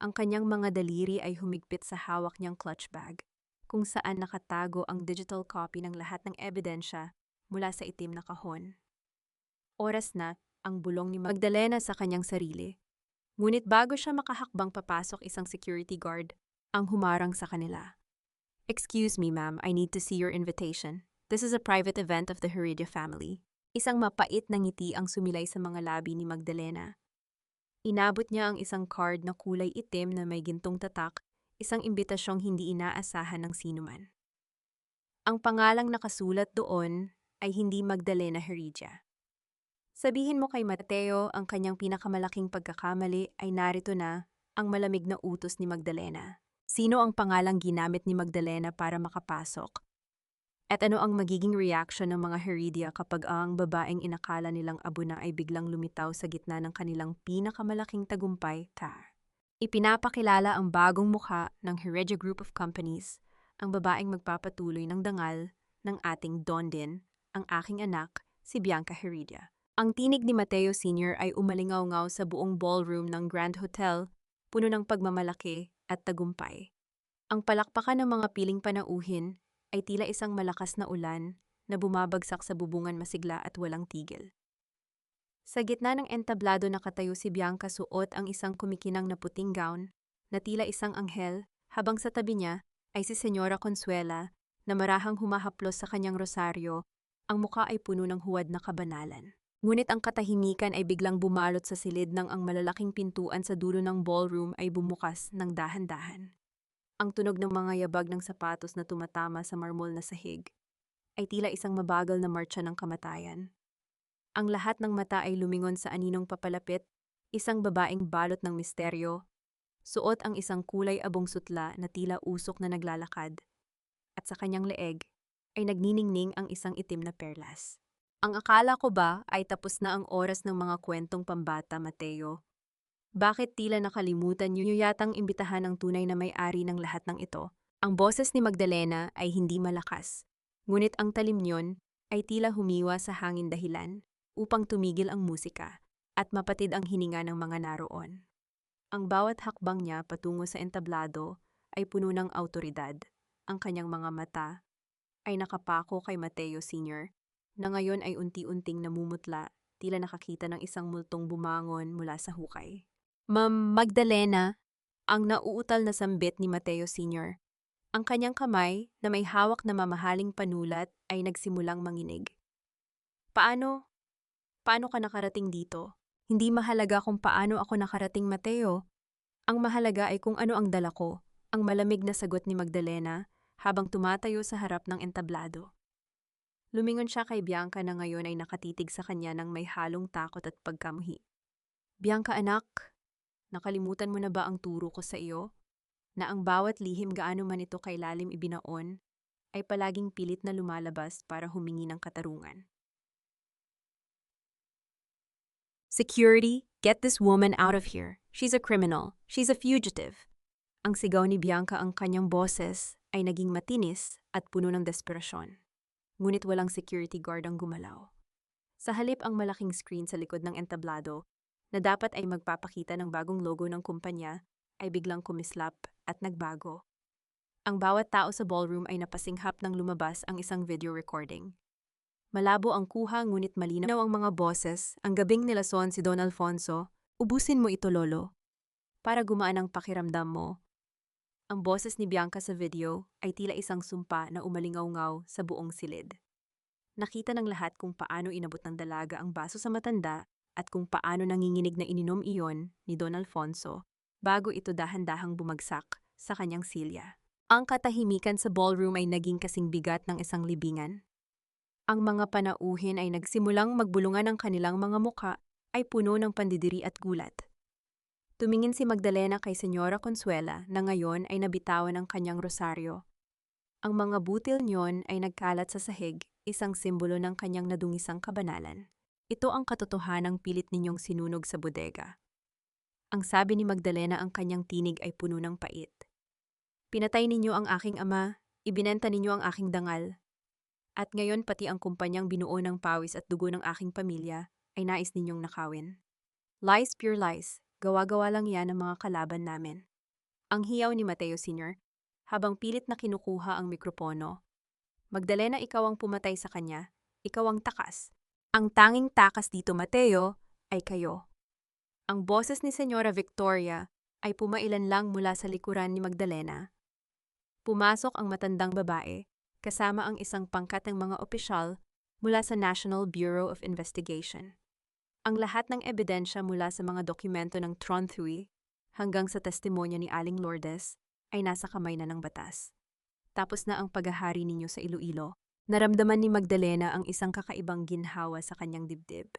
Ang kanyang mga daliri ay humigpit sa hawak niyang clutch bag, kung saan nakatago ang digital copy ng lahat ng ebidensya mula sa itim na kahon. Oras na, ang bulong ni Magdalena sa kanyang sarili. Ngunit bago siya makahakbang papasok, isang security guard ang humarang sa kanila. "Excuse me, ma'am, I need to see your invitation. This is a private event of the Heredia family." Isang mapait na ngiti ang sumilay sa mga labi ni Magdalena. Inabot niya ang isang card na kulay itim na may gintong tatak, isang imbitasyong hindi inaasahan ng sinuman. Ang pangalang nakasulat doon ay hindi Magdalena Heredia. "Sabihin mo kay Mateo ang kanyang pinakamalaking pagkakamali ay narito na," ang malamig na utos ni Magdalena. Sino ang pangalang ginamit ni Magdalena para makapasok? At ano ang magiging reaction ng mga Heredia kapag ang babaeng inakala nilang abo na ay biglang lumitaw sa gitna ng kanilang pinakamalaking tagumpay? Ipinapakilala ang bagong mukha ng Heredia Group of Companies, ang babaeng magpapatuloy ng dangal ng ating Don din, ang aking anak, si Bianca Heredia. Ang tinig ni Mateo Sr. ay umalingaw-ngaw sa buong ballroom ng Grand Hotel, puno ng pagmamalaki at tagumpay. Ang palakpakan ng mga piling panauhin ay tila isang malakas na ulan na bumabagsak sa bubungan, masigla at walang tigil. Sa gitna ng entablado nakatayo si Bianca, suot ang isang kumikinang na puting gown na tila isang anghel, habang sa tabi niya ay si Senyora Consuela na marahang humahaplos sa kanyang rosaryo. Ang mukha ay puno ng huwad na kabanalan. Ngunit ang katahimikan ay biglang bumalot sa silid nang ang malalaking pintuan sa dulo ng ballroom ay bumukas ng dahan-dahan. Ang tunog ng mga yabag ng sapatos na tumatama sa marmol na sahig ay tila isang mabagal na marcha ng kamatayan. Ang lahat ng mata ay lumingon sa aninong papalapit, isang babaeng balot ng misteryo, suot ang isang kulay abong sutla na tila usok na naglalakad, at sa kanyang leeg ay nagniningning ang isang itim na perlas. Ang akala ko ba ay tapos na ang oras ng mga kwentong pambata, Mateo? Bakit tila nakalimutan niyo yatang imbitahan ang tunay na may-ari ng lahat ng ito? Ang boses ni Magdalena ay hindi malakas, ngunit ang talim niyon ay tila humiwa sa hangin dahilan upang tumigil ang musika at mapatid ang hininga ng mga naroon. Ang bawat hakbang niya patungo sa entablado ay puno ng awtoridad. Ang kanyang mga mata ay nakapako kay Mateo Sr. na ngayon ay unti-unting namumutla, tila nakakita ng isang multong bumangon mula sa hukay. "Ma'am Magdalena," ang nauutal na sambit ni Mateo Sr. Ang kanyang kamay na may hawak na mamahaling panulat ay nagsimulang manginig. Paano ka nakarating dito? Hindi mahalaga kung paano ako nakarating, Mateo. Ang mahalaga ay kung ano ang dala ko," ang malamig na sagot ni Magdalena habang tumatayo sa harap ng entablado. Lumingon siya kay Bianca na ngayon ay nakatitig sa kanya ng may halong takot at pagkamuhi. "Bianca, anak, nakalimutan mo na ba ang turo ko sa iyo? Na ang bawat lihim, gaano man ito kailalim ibinaon, ay palaging pilit na lumalabas para humingi ng katarungan." "Security, get this woman out of here. She's a criminal. She's a fugitive." Ang sigaw ni Bianca, ang kanyang boses ay naging matinis at puno ng desperasyon. Ngunit walang security guard ang gumalaw. Sa halip ang malaking screen sa likod ng entablado, na dapat ay magpapakita ng bagong logo ng kumpanya, ay biglang kumislap at nagbago. Ang bawat tao sa ballroom ay napasinghap nang lumabas ang isang video recording. Malabo ang kuha ngunit malinaw ang mga boses, ang gabing nilason si Don Alfonso, ubusin mo ito lolo. Para gumaan ang pakiramdam mo. Ang boses ni Bianca sa video ay tila isang sumpa na umalingaw-ngaw sa buong silid. Nakita ng lahat kung paano inabot ng dalaga ang baso sa matanda at kung paano nanginginig na ininom iyon ni Don Alfonso bago ito dahan-dahang bumagsak sa kanyang silya. Ang katahimikan sa ballroom ay naging kasing bigat ng isang libingan. Ang mga panauhin ay nagsimulang magbulungan ang kanilang mga muka ay puno ng pandidiri at gulat. Tumingin si Magdalena kay Senyora Consuela na ngayon ay nabitawan ng kanyang rosaryo. Ang mga butil niyon ay nagkalat sa sahig, isang simbolo ng kanyang nadungisang kabanalan. Ito ang katotohanang pilit ninyong sinunog sa bodega. Ang sabi ni Magdalena, ang kanyang tinig ay puno ng pait. Pinatay ninyo ang aking ama, ibinenta ninyo ang aking dangal. At ngayon pati ang kumpanyang binuo ng pawis at dugo ng aking pamilya ay nais ninyong nakawin. Lies, pure lies. Gawa-gawa lang yan ang mga kalaban namin. Ang hiyaw ni Mateo Sr. habang pilit na kinukuha ang mikropono. Magdalena, ikaw ang pumatay sa kanya. Ikaw ang takas. Ang tanging takas dito, Mateo, ay kayo. Ang boses ni Senyora Victoria ay pumailan lang mula sa likuran ni Magdalena. Pumasok ang matandang babae, kasama ang isang pangkat ng mga opisyal mula sa National Bureau of Investigation. Ang lahat ng ebidensya mula sa mga dokumento ng Tron Thuy hanggang sa testimonya ni Aling Lourdes ay nasa kamay na ng batas. Tapos na ang paghahari ninyo sa Iloilo. Naramdaman ni Magdalena ang isang kakaibang ginhawa sa kanyang dibdib.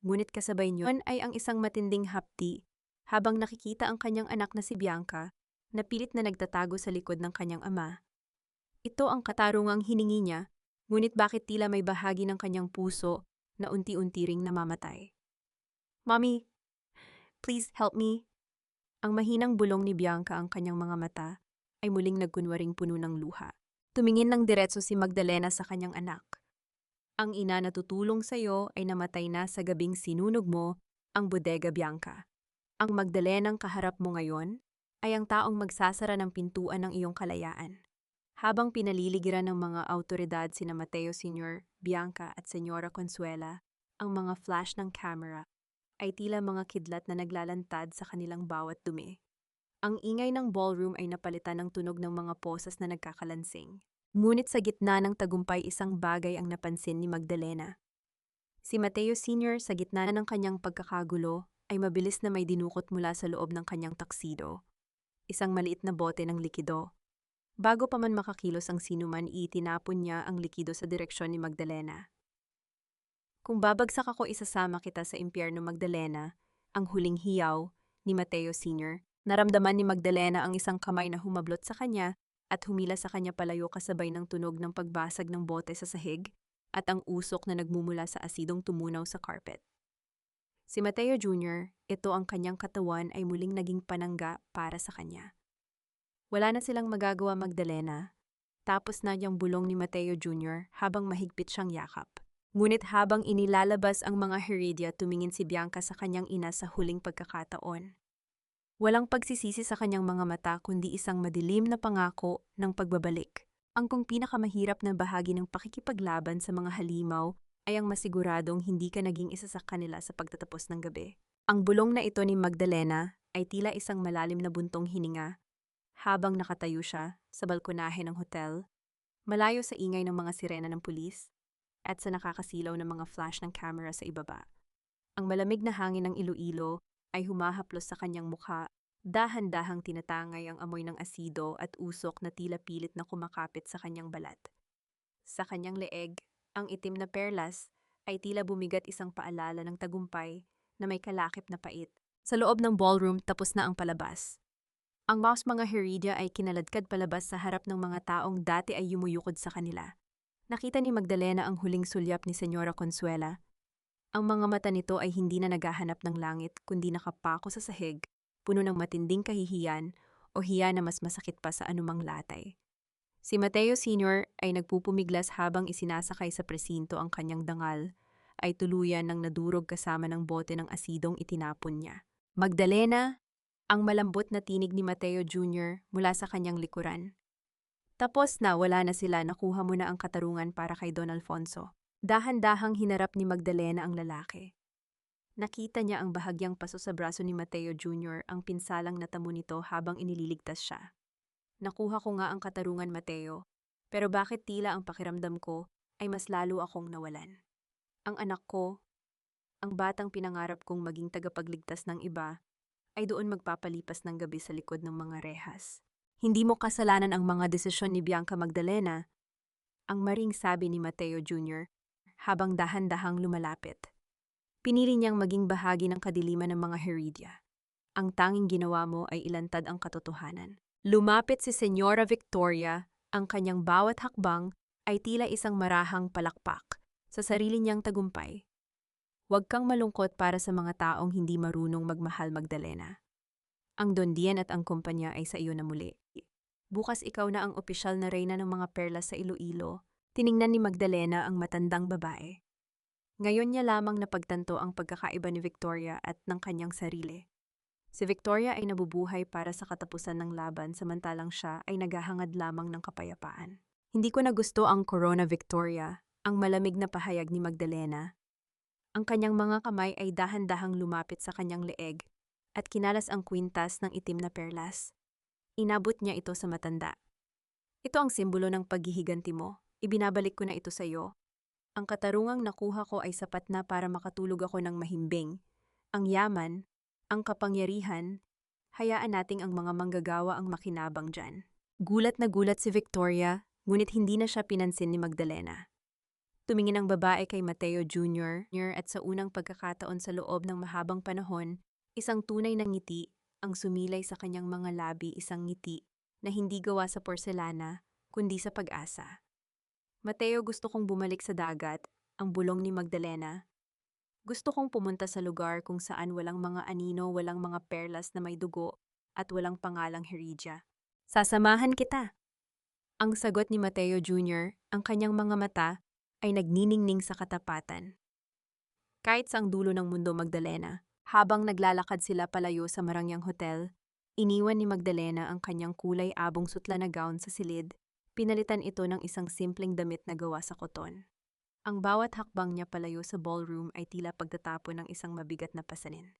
Ngunit kasabay niyon ay ang isang matinding hapdi habang nakikita ang kanyang anak na si Bianca na pilit na nagtatago sa likod ng kanyang ama. Ito ang katarungang hiningi niya, ngunit bakit tila may bahagi ng kanyang puso na unti-unti ring namamatay. Mommy, please help me. Ang mahinang bulong ni Bianca ang kanyang mga mata ay muling nagkunwaring puno ng luha. Tumingin ng diretso si Magdalena sa kanyang anak. Ang ina na tutulong sa iyo ay namatay na sa gabing sinunog mo ang bodega, Bianca. Ang Magdalenang kaharap mo ngayon ay ang taong magsasara ng pintuan ng iyong kalayaan. Habang pinaliligiran ng mga awtoridad sina Mateo Sr., Bianca at Senyora Consuela, ang mga flash ng camera ay tila mga kidlat na naglalantad sa kanilang bawat dumi. Ang ingay ng ballroom ay napalitan ng tunog ng mga posas na nagkakalansing. Ngunit sa gitna ng tagumpay, isang bagay ang napansin ni Magdalena. Si Mateo Sr. sa gitna ng kanyang pagkakagulo ay mabilis na may dinukot mula sa loob ng kanyang taksido. Isang maliit na bote ng likido. Bago pa man makakilos ang sinuman, itinapon niya ang likido sa direksyon ni Magdalena. Kung babagsak ako, isasama kita sa impyerno, Magdalena, ang huling hiyaw ni Mateo Sr. Naramdaman ni Magdalena ang isang kamay na humablot sa kanya at humila sa kanya palayo kasabay ng tunog ng pagbasag ng bote sa sahig at ang usok na nagmumula sa asidong tumunaw sa carpet. Si Mateo Jr., ito ang kanyang katawan ay muling naging panangga para sa kanya. Wala na silang magagawa, Magdalena. Tapos na yung bulong ni Mateo Jr. habang mahigpit siyang yakap. Ngunit habang inilalabas ang mga Heredia, tumingin si Bianca sa kanyang ina sa huling pagkakataon. Walang pagsisisi sa kanyang mga mata kundi isang madilim na pangako ng pagbabalik. Ang kung pinakamahirap na bahagi ng pakikipaglaban sa mga halimaw ay ang masiguradong hindi ka naging isa sa kanila sa pagtatapos ng gabi. Ang bulong na ito ni Magdalena ay tila isang malalim na buntong hininga habang nakatayo siya sa balkonahe ng hotel, malayo sa ingay ng mga sirena ng pulis at sa nakakasilaw ng mga flash ng camera sa ibaba. Ang malamig na hangin ng Iloilo ay humahaplos sa kanyang mukha, dahan-dahang tinatangay ang amoy ng asido at usok na tila pilit na kumakapit sa kanyang balat. Sa kanyang leeg, ang itim na perlas ay tila bumigat, isang paalala ng tagumpay na may kalakip na pait. Sa loob ng ballroom, tapos na ang palabas. Ang mga Heredia ay kinaladkad palabas sa harap ng mga taong dati ay yumuyukod sa kanila. Nakita ni Magdalena ang huling sulyap ni Senyora Consuela. Ang mga mata nito ay hindi na naghahanap ng langit kundi nakapako sa sahig, puno ng matinding kahihiyan o hiya na mas masakit pa sa anumang latay. Si Mateo Sr. ay nagpupumiglas habang isinasakay sa presinto ang kanyang dangal ay tuluyan ng nadurog kasama ng bote ng asidong itinapon niya. Magdalena, ang malambot na tinig ni Mateo Jr. mula sa kanyang likuran. Tapos na, wala na sila, nakuha mo na ang katarungan para kay Don Alfonso. Dahan-dahang hinarap ni Magdalena ang lalaki. Nakita niya ang bahagyang paso sa braso ni Mateo Jr. ang pinsalang natamo nito habang inililigtas siya. Nakuha ko nga ang katarungan, Mateo, pero bakit tila ang pakiramdam ko ay mas lalo akong nawalan? Ang anak ko, ang batang pinangarap kong maging tagapagligtas ng iba, ay doon magpapalipas ng gabi sa likod ng mga rehas. Hindi mo kasalanan ang mga desisyon ni Bianca Magdalena, ang maring sabi ni Mateo Jr. habang dahan-dahang lumalapit. Pinili niyang maging bahagi ng kadiliman ng mga Heredia. Ang tanging ginawa mo ay ilantad ang katotohanan. Lumapit si Senyora Victoria, ang kanyang bawat hakbang ay tila isang marahang palakpak sa sarili niyang tagumpay. Huwag kang malungkot para sa mga taong hindi marunong magmahal, Magdalena. Ang Don Dian at ang kumpanya ay sa iyo na muli. Bukas ikaw na ang opisyal na reyna ng mga perlas sa Iloilo. Tiningnan ni Magdalena ang matandang babae. Ngayon niya lamang napagtanto ang pagkakaiba ni Victoria at ng kanyang sarili. Si Victoria ay nabubuhay para sa katapusan ng laban samantalang siya ay naghahangad lamang ng kapayapaan. Hindi ko na gusto ang Corona, Victoria, ang malamig na pahayag ni Magdalena. Ang kanyang mga kamay ay dahan-dahang lumapit sa kanyang leeg at kinalas ang kwintas ng itim na perlas. Inabot niya ito sa matanda. Ito ang simbolo ng paghihiganti mo. Ibinabalik ko na ito sa iyo. Ang katarungang nakuha ko ay sapat na para makatulog ako ng mahimbing. Ang yaman, ang kapangyarihan, hayaan nating ang mga manggagawa ang makinabang dyan. Gulat na gulat si Victoria, ngunit hindi na siya pinansin ni Magdalena. Tumingin ang babae kay Mateo Jr. at sa unang pagkakataon sa loob ng mahabang panahon, isang tunay na ngiti ang sumilay sa kanyang mga labi, isang ngiti na hindi gawa sa porselana, kundi sa pag-asa. Mateo, gusto kong bumalik sa dagat, ang bulong ni Magdalena. Gusto kong pumunta sa lugar kung saan walang mga anino, walang mga perlas na may dugo, at walang pangalang Heredia. Sasamahan kita. Ang sagot ni Mateo Jr., ang kanyang mga mata ay nagniningning sa katapatan. Kahit sa ang dulo ng mundo, Magdalena, habang naglalakad sila palayo sa Marangyang Hotel, iniwan ni Magdalena ang kanyang kulay abong sutla na gown sa silid, pinalitan ito ng isang simpleng damit na gawa sa koton. Ang bawat hakbang niya palayo sa ballroom ay tila pagtatapon ng isang mabigat na pasanin.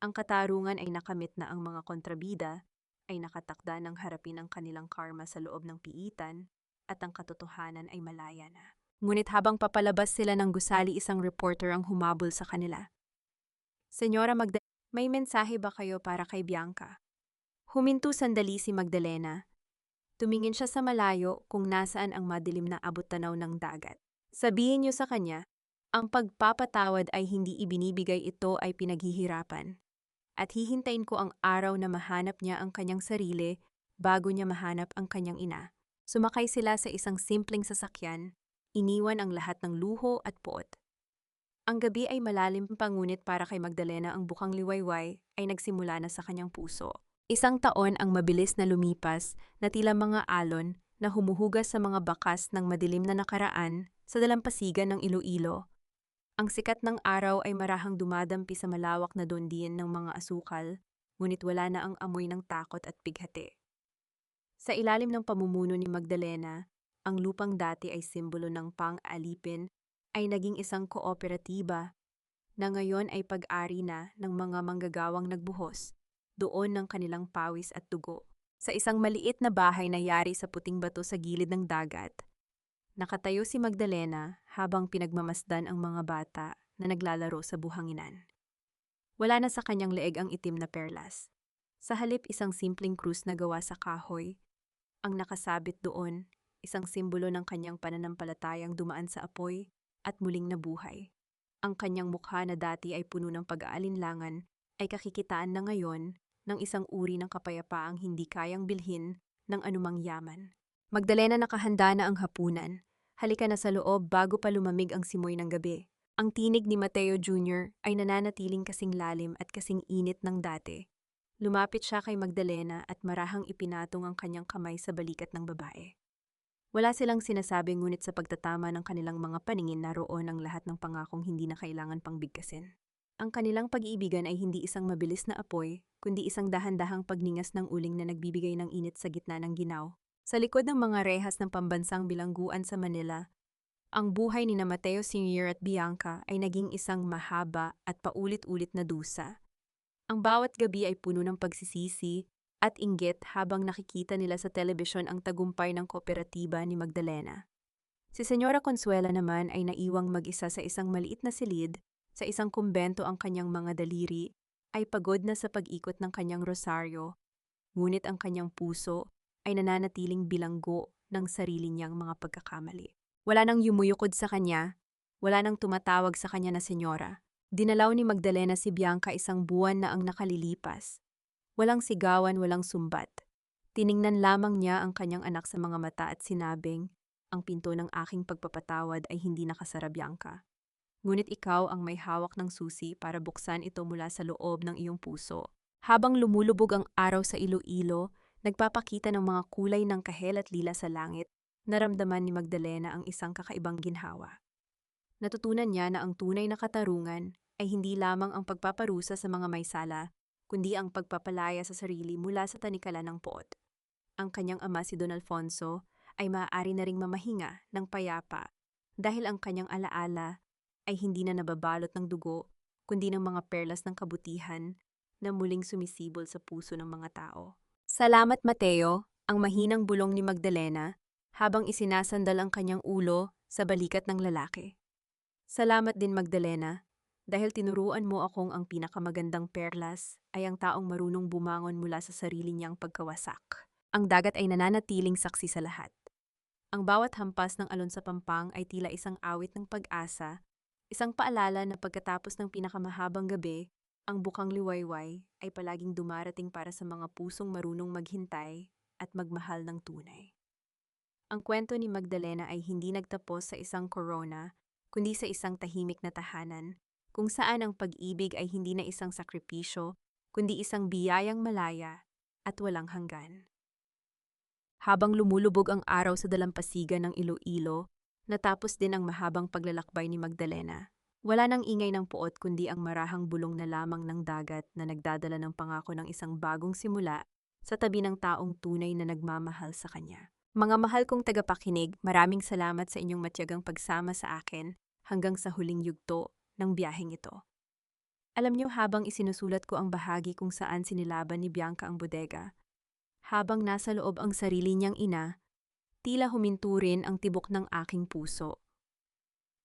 Ang katarungan ay nakamit na, ang mga kontrabida ay nakatakda ng harapin ang kanilang karma sa loob ng piitan at ang katotohanan ay malaya na. Ngunit habang papalabas sila ng gusali, isang reporter ang humabol sa kanila. Senyora Magdalena, may mensahe ba kayo para kay Bianca? Huminto sandali si Magdalena. Tumingin siya sa malayo kung nasaan ang madilim na abot-tanaw ng dagat. Sabihin niyo sa kanya, ang pagpapatawad ay hindi ibinibigay, ito ay pinaghihirapan. At hihintayin ko ang araw na mahanap niya ang kanyang sarili bago niya mahanap ang kanyang ina. Sumakay sila sa isang simpleng sasakyan, iniwan ang lahat ng luho at puot. Ang gabi ay malalim, pangunit para kay Magdalena ang bukang liwayway ay nagsimula na sa kanyang puso. Isang taon ang mabilis na lumipas na tila mga alon na humuhugas sa mga bakas ng madilim na nakaraan sa dalampasigan ng Iloilo. Ang sikat ng araw ay marahang dumadampi sa malawak na dondian ng mga asukal, ngunit wala na ang amoy ng takot at bighati. Sa ilalim ng pamumuno ni Magdalena, ang lupang dati ay simbolo ng pang-alipin ay naging isang kooperatiba na ngayon ay pag-ari na ng mga manggagawang nagbuhos doon ng kanilang pawis at dugo. Sa isang maliit na bahay na yari sa puting bato sa gilid ng dagat, nakatayo si Magdalena habang pinagmamasdan ang mga bata na naglalaro sa buhanginan. Wala na sa kanyang leeg ang itim na perlas. Sa halip, isang simpleng krus na gawa sa kahoy ang nakasabit doon, isang simbolo ng kanyang pananampalatayang dumaan sa apoy at muling nabuhay. Ang kanyang mukha na dati ay puno ng pag-aalinlangan ay kakikitaan na ngayon ng isang uri ng kapayapaang hindi kayang bilhin ng anumang yaman. Magdalena, nakahanda na ang hapunan. Halika na sa loob bago pa lumamig ang simoy ng gabi. Ang tinig ni Mateo Jr. ay nananatiling kasing lalim at kasing init ng dati. Lumapit siya kay Magdalena at marahang ipinatong ang kanyang kamay sa balikat ng babae. Wala silang sinasabi ngunit sa pagtatama ng kanilang mga paningin naroon ang lahat ng pangakong hindi na kailangan pang bigkasin. Ang kanilang pag-iibigan ay hindi isang mabilis na apoy, kundi isang dahan-dahang pagningas ng uling na nagbibigay ng init sa gitna ng ginaw. Sa likod ng mga rehas ng pambansang bilangguan sa Manila, ang buhay ni na Mateo Sr. at Bianca ay naging isang mahaba at paulit-ulit na dusa. Ang bawat gabi ay puno ng pagsisisi at inggit habang nakikita nila sa telebisyon ang tagumpay ng kooperatiba ni Magdalena. Si Senyora Consuela naman ay naiwang mag-isa sa isang maliit na silid, sa isang kumbento ang kanyang mga daliri, ay pagod na sa pag-ikot ng kanyang rosaryo, ngunit ang kanyang puso ay nananatiling bilanggo ng sarili niyang mga pagkakamali. Wala nang yumuyukod sa kanya, wala nang tumatawag sa kanya na senyora. Dinalaw ni Magdalena si Bianca isang buwan na ang nakalilipas. Walang sigawan, walang sumbat. Tiningnan lamang niya ang kanyang anak sa mga mata at sinabing, ang pinto ng aking pagpapatawad ay hindi nakasara, Bianca. Ngunit ikaw ang may hawak ng susi para buksan ito mula sa loob ng iyong puso. Habang lumulubog ang araw sa Iloilo, nagpapakita ng mga kulay ng kahel at lila sa langit, naramdaman ni Magdalena ang isang kakaibang ginhawa. Natutunan niya na ang tunay na katarungan ay hindi lamang ang pagpaparusa sa mga may sala, kundi ang pagpapalaya sa sarili mula sa tanikala ng poot. Ang kanyang ama si Don Alfonso ay maaari na ring mamahinga ng payapa dahil ang kanyang alaala ay hindi na nababalot ng dugo, kundi ng mga perlas ng kabutihan na muling sumisibol sa puso ng mga tao. Salamat, Mateo, ang mahinang bulong ni Magdalena habang isinasandal ang kanyang ulo sa balikat ng lalaki. Salamat din, Magdalena, dahil tinuruan mo akong ang pinakamagandang perlas ay ang taong marunong bumangon mula sa sarili niyang pagkawasak. Ang dagat ay nananatiling saksi sa lahat. Ang bawat hampas ng alon sa pampang ay tila isang awit ng pag-asa, isang paalala na pagkatapos ng pinakamahabang gabi, ang bukang liwayway ay palaging dumarating para sa mga pusong marunong maghintay at magmahal ng tunay. Ang kwento ni Magdalena ay hindi nagtapos sa isang corona, kundi sa isang tahimik na tahanan, kung saan ang pag-ibig ay hindi na isang sakripisyo, kundi isang biyayang malaya at walang hanggan. Habang lumulubog ang araw sa dalampasigan ng Iloilo, natapos din ang mahabang paglalakbay ni Magdalena. Wala nang ingay ng puot kundi ang marahang bulong na lamang ng dagat na nagdadala ng pangako ng isang bagong simula sa tabi ng taong tunay na nagmamahal sa kanya. Mga mahal kong tagapakinig, maraming salamat sa inyong matiyagang pagsama sa akin hanggang sa huling yugto ng biyaheng ito. Alam niyo, habang isinusulat ko ang bahagi kung saan sinilaban ni Bianca ang bodega, habang nasa loob ang sarili niyang ina, tila huminto rin ang tibok ng aking puso.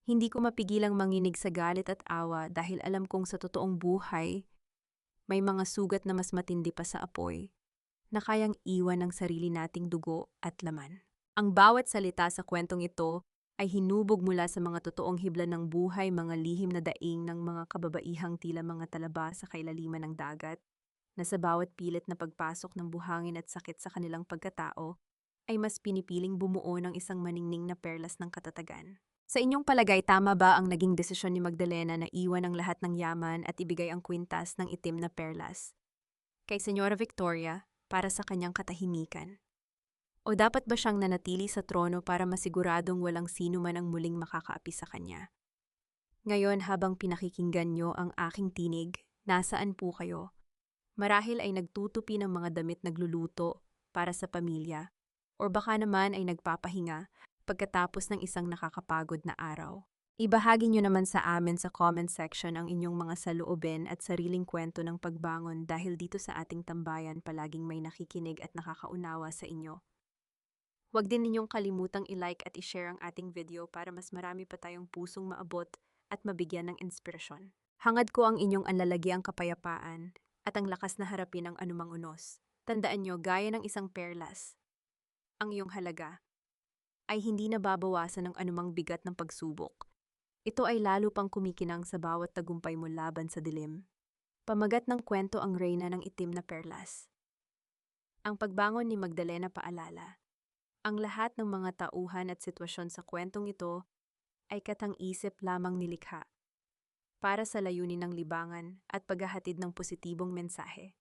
Hindi ko mapigilang manginig sa galit at awa dahil alam kong sa totoong buhay, may mga sugat na mas matindi pa sa apoy na kayang iwan ng sarili nating dugo at laman. Ang bawat salita sa kwentong ito ay hinubog mula sa mga totoong hibla ng buhay, mga lihim na daing ng mga kababaihang tila mga talaba sa kailaliman ng dagat, na sa bawat pilit na pagpasok ng buhangin at sakit sa kanilang pagkatao, ay mas pinipiling bumuo ng isang maningning na perlas ng katatagan. Sa inyong palagay, tama ba ang naging desisyon ni Magdalena na iwan ang lahat ng yaman at ibigay ang kwintas ng itim na perlas kay Senyora Victoria para sa kanyang katahimikan? O dapat ba siyang nanatili sa trono para masiguradong walang sino man ang muling makakaapi sa kanya? Ngayon, habang pinakikinggan nyo ang aking tinig, nasaan po kayo? Marahil ay nagtutupi ng mga damit nagluluto para sa pamilya, o baka naman ay nagpapahinga pagkatapos ng isang nakakapagod na araw. Ibahagi nyo naman sa amin sa comment section ang inyong mga saloobin at sariling kwento ng pagbangon dahil dito sa ating tambayan palaging may nakikinig at nakakaunawa sa inyo. Huwag din ninyong kalimutang i-like at i-share ang ating video para mas marami pa tayong pusong maabot at mabigyan ng inspirasyon. Hangad ko ang inyong anlalagiang kapayapaan at ang lakas na harapin ang anumang unos. Tandaan nyo, gaya ng isang perlas, ang iyong halaga ay hindi nababawasan ng anumang bigat ng pagsubok. Ito ay lalo pang kumikinang sa bawat tagumpay mo laban sa dilim. Pamagat ng kwento ang reyna ng itim na perlas. Ang pagbangon ni Magdalena paalala. Ang lahat ng mga tauhan at sitwasyon sa kwentong ito ay katang-isip lamang nilikha para sa layunin ng libangan at paghahatid ng positibong mensahe.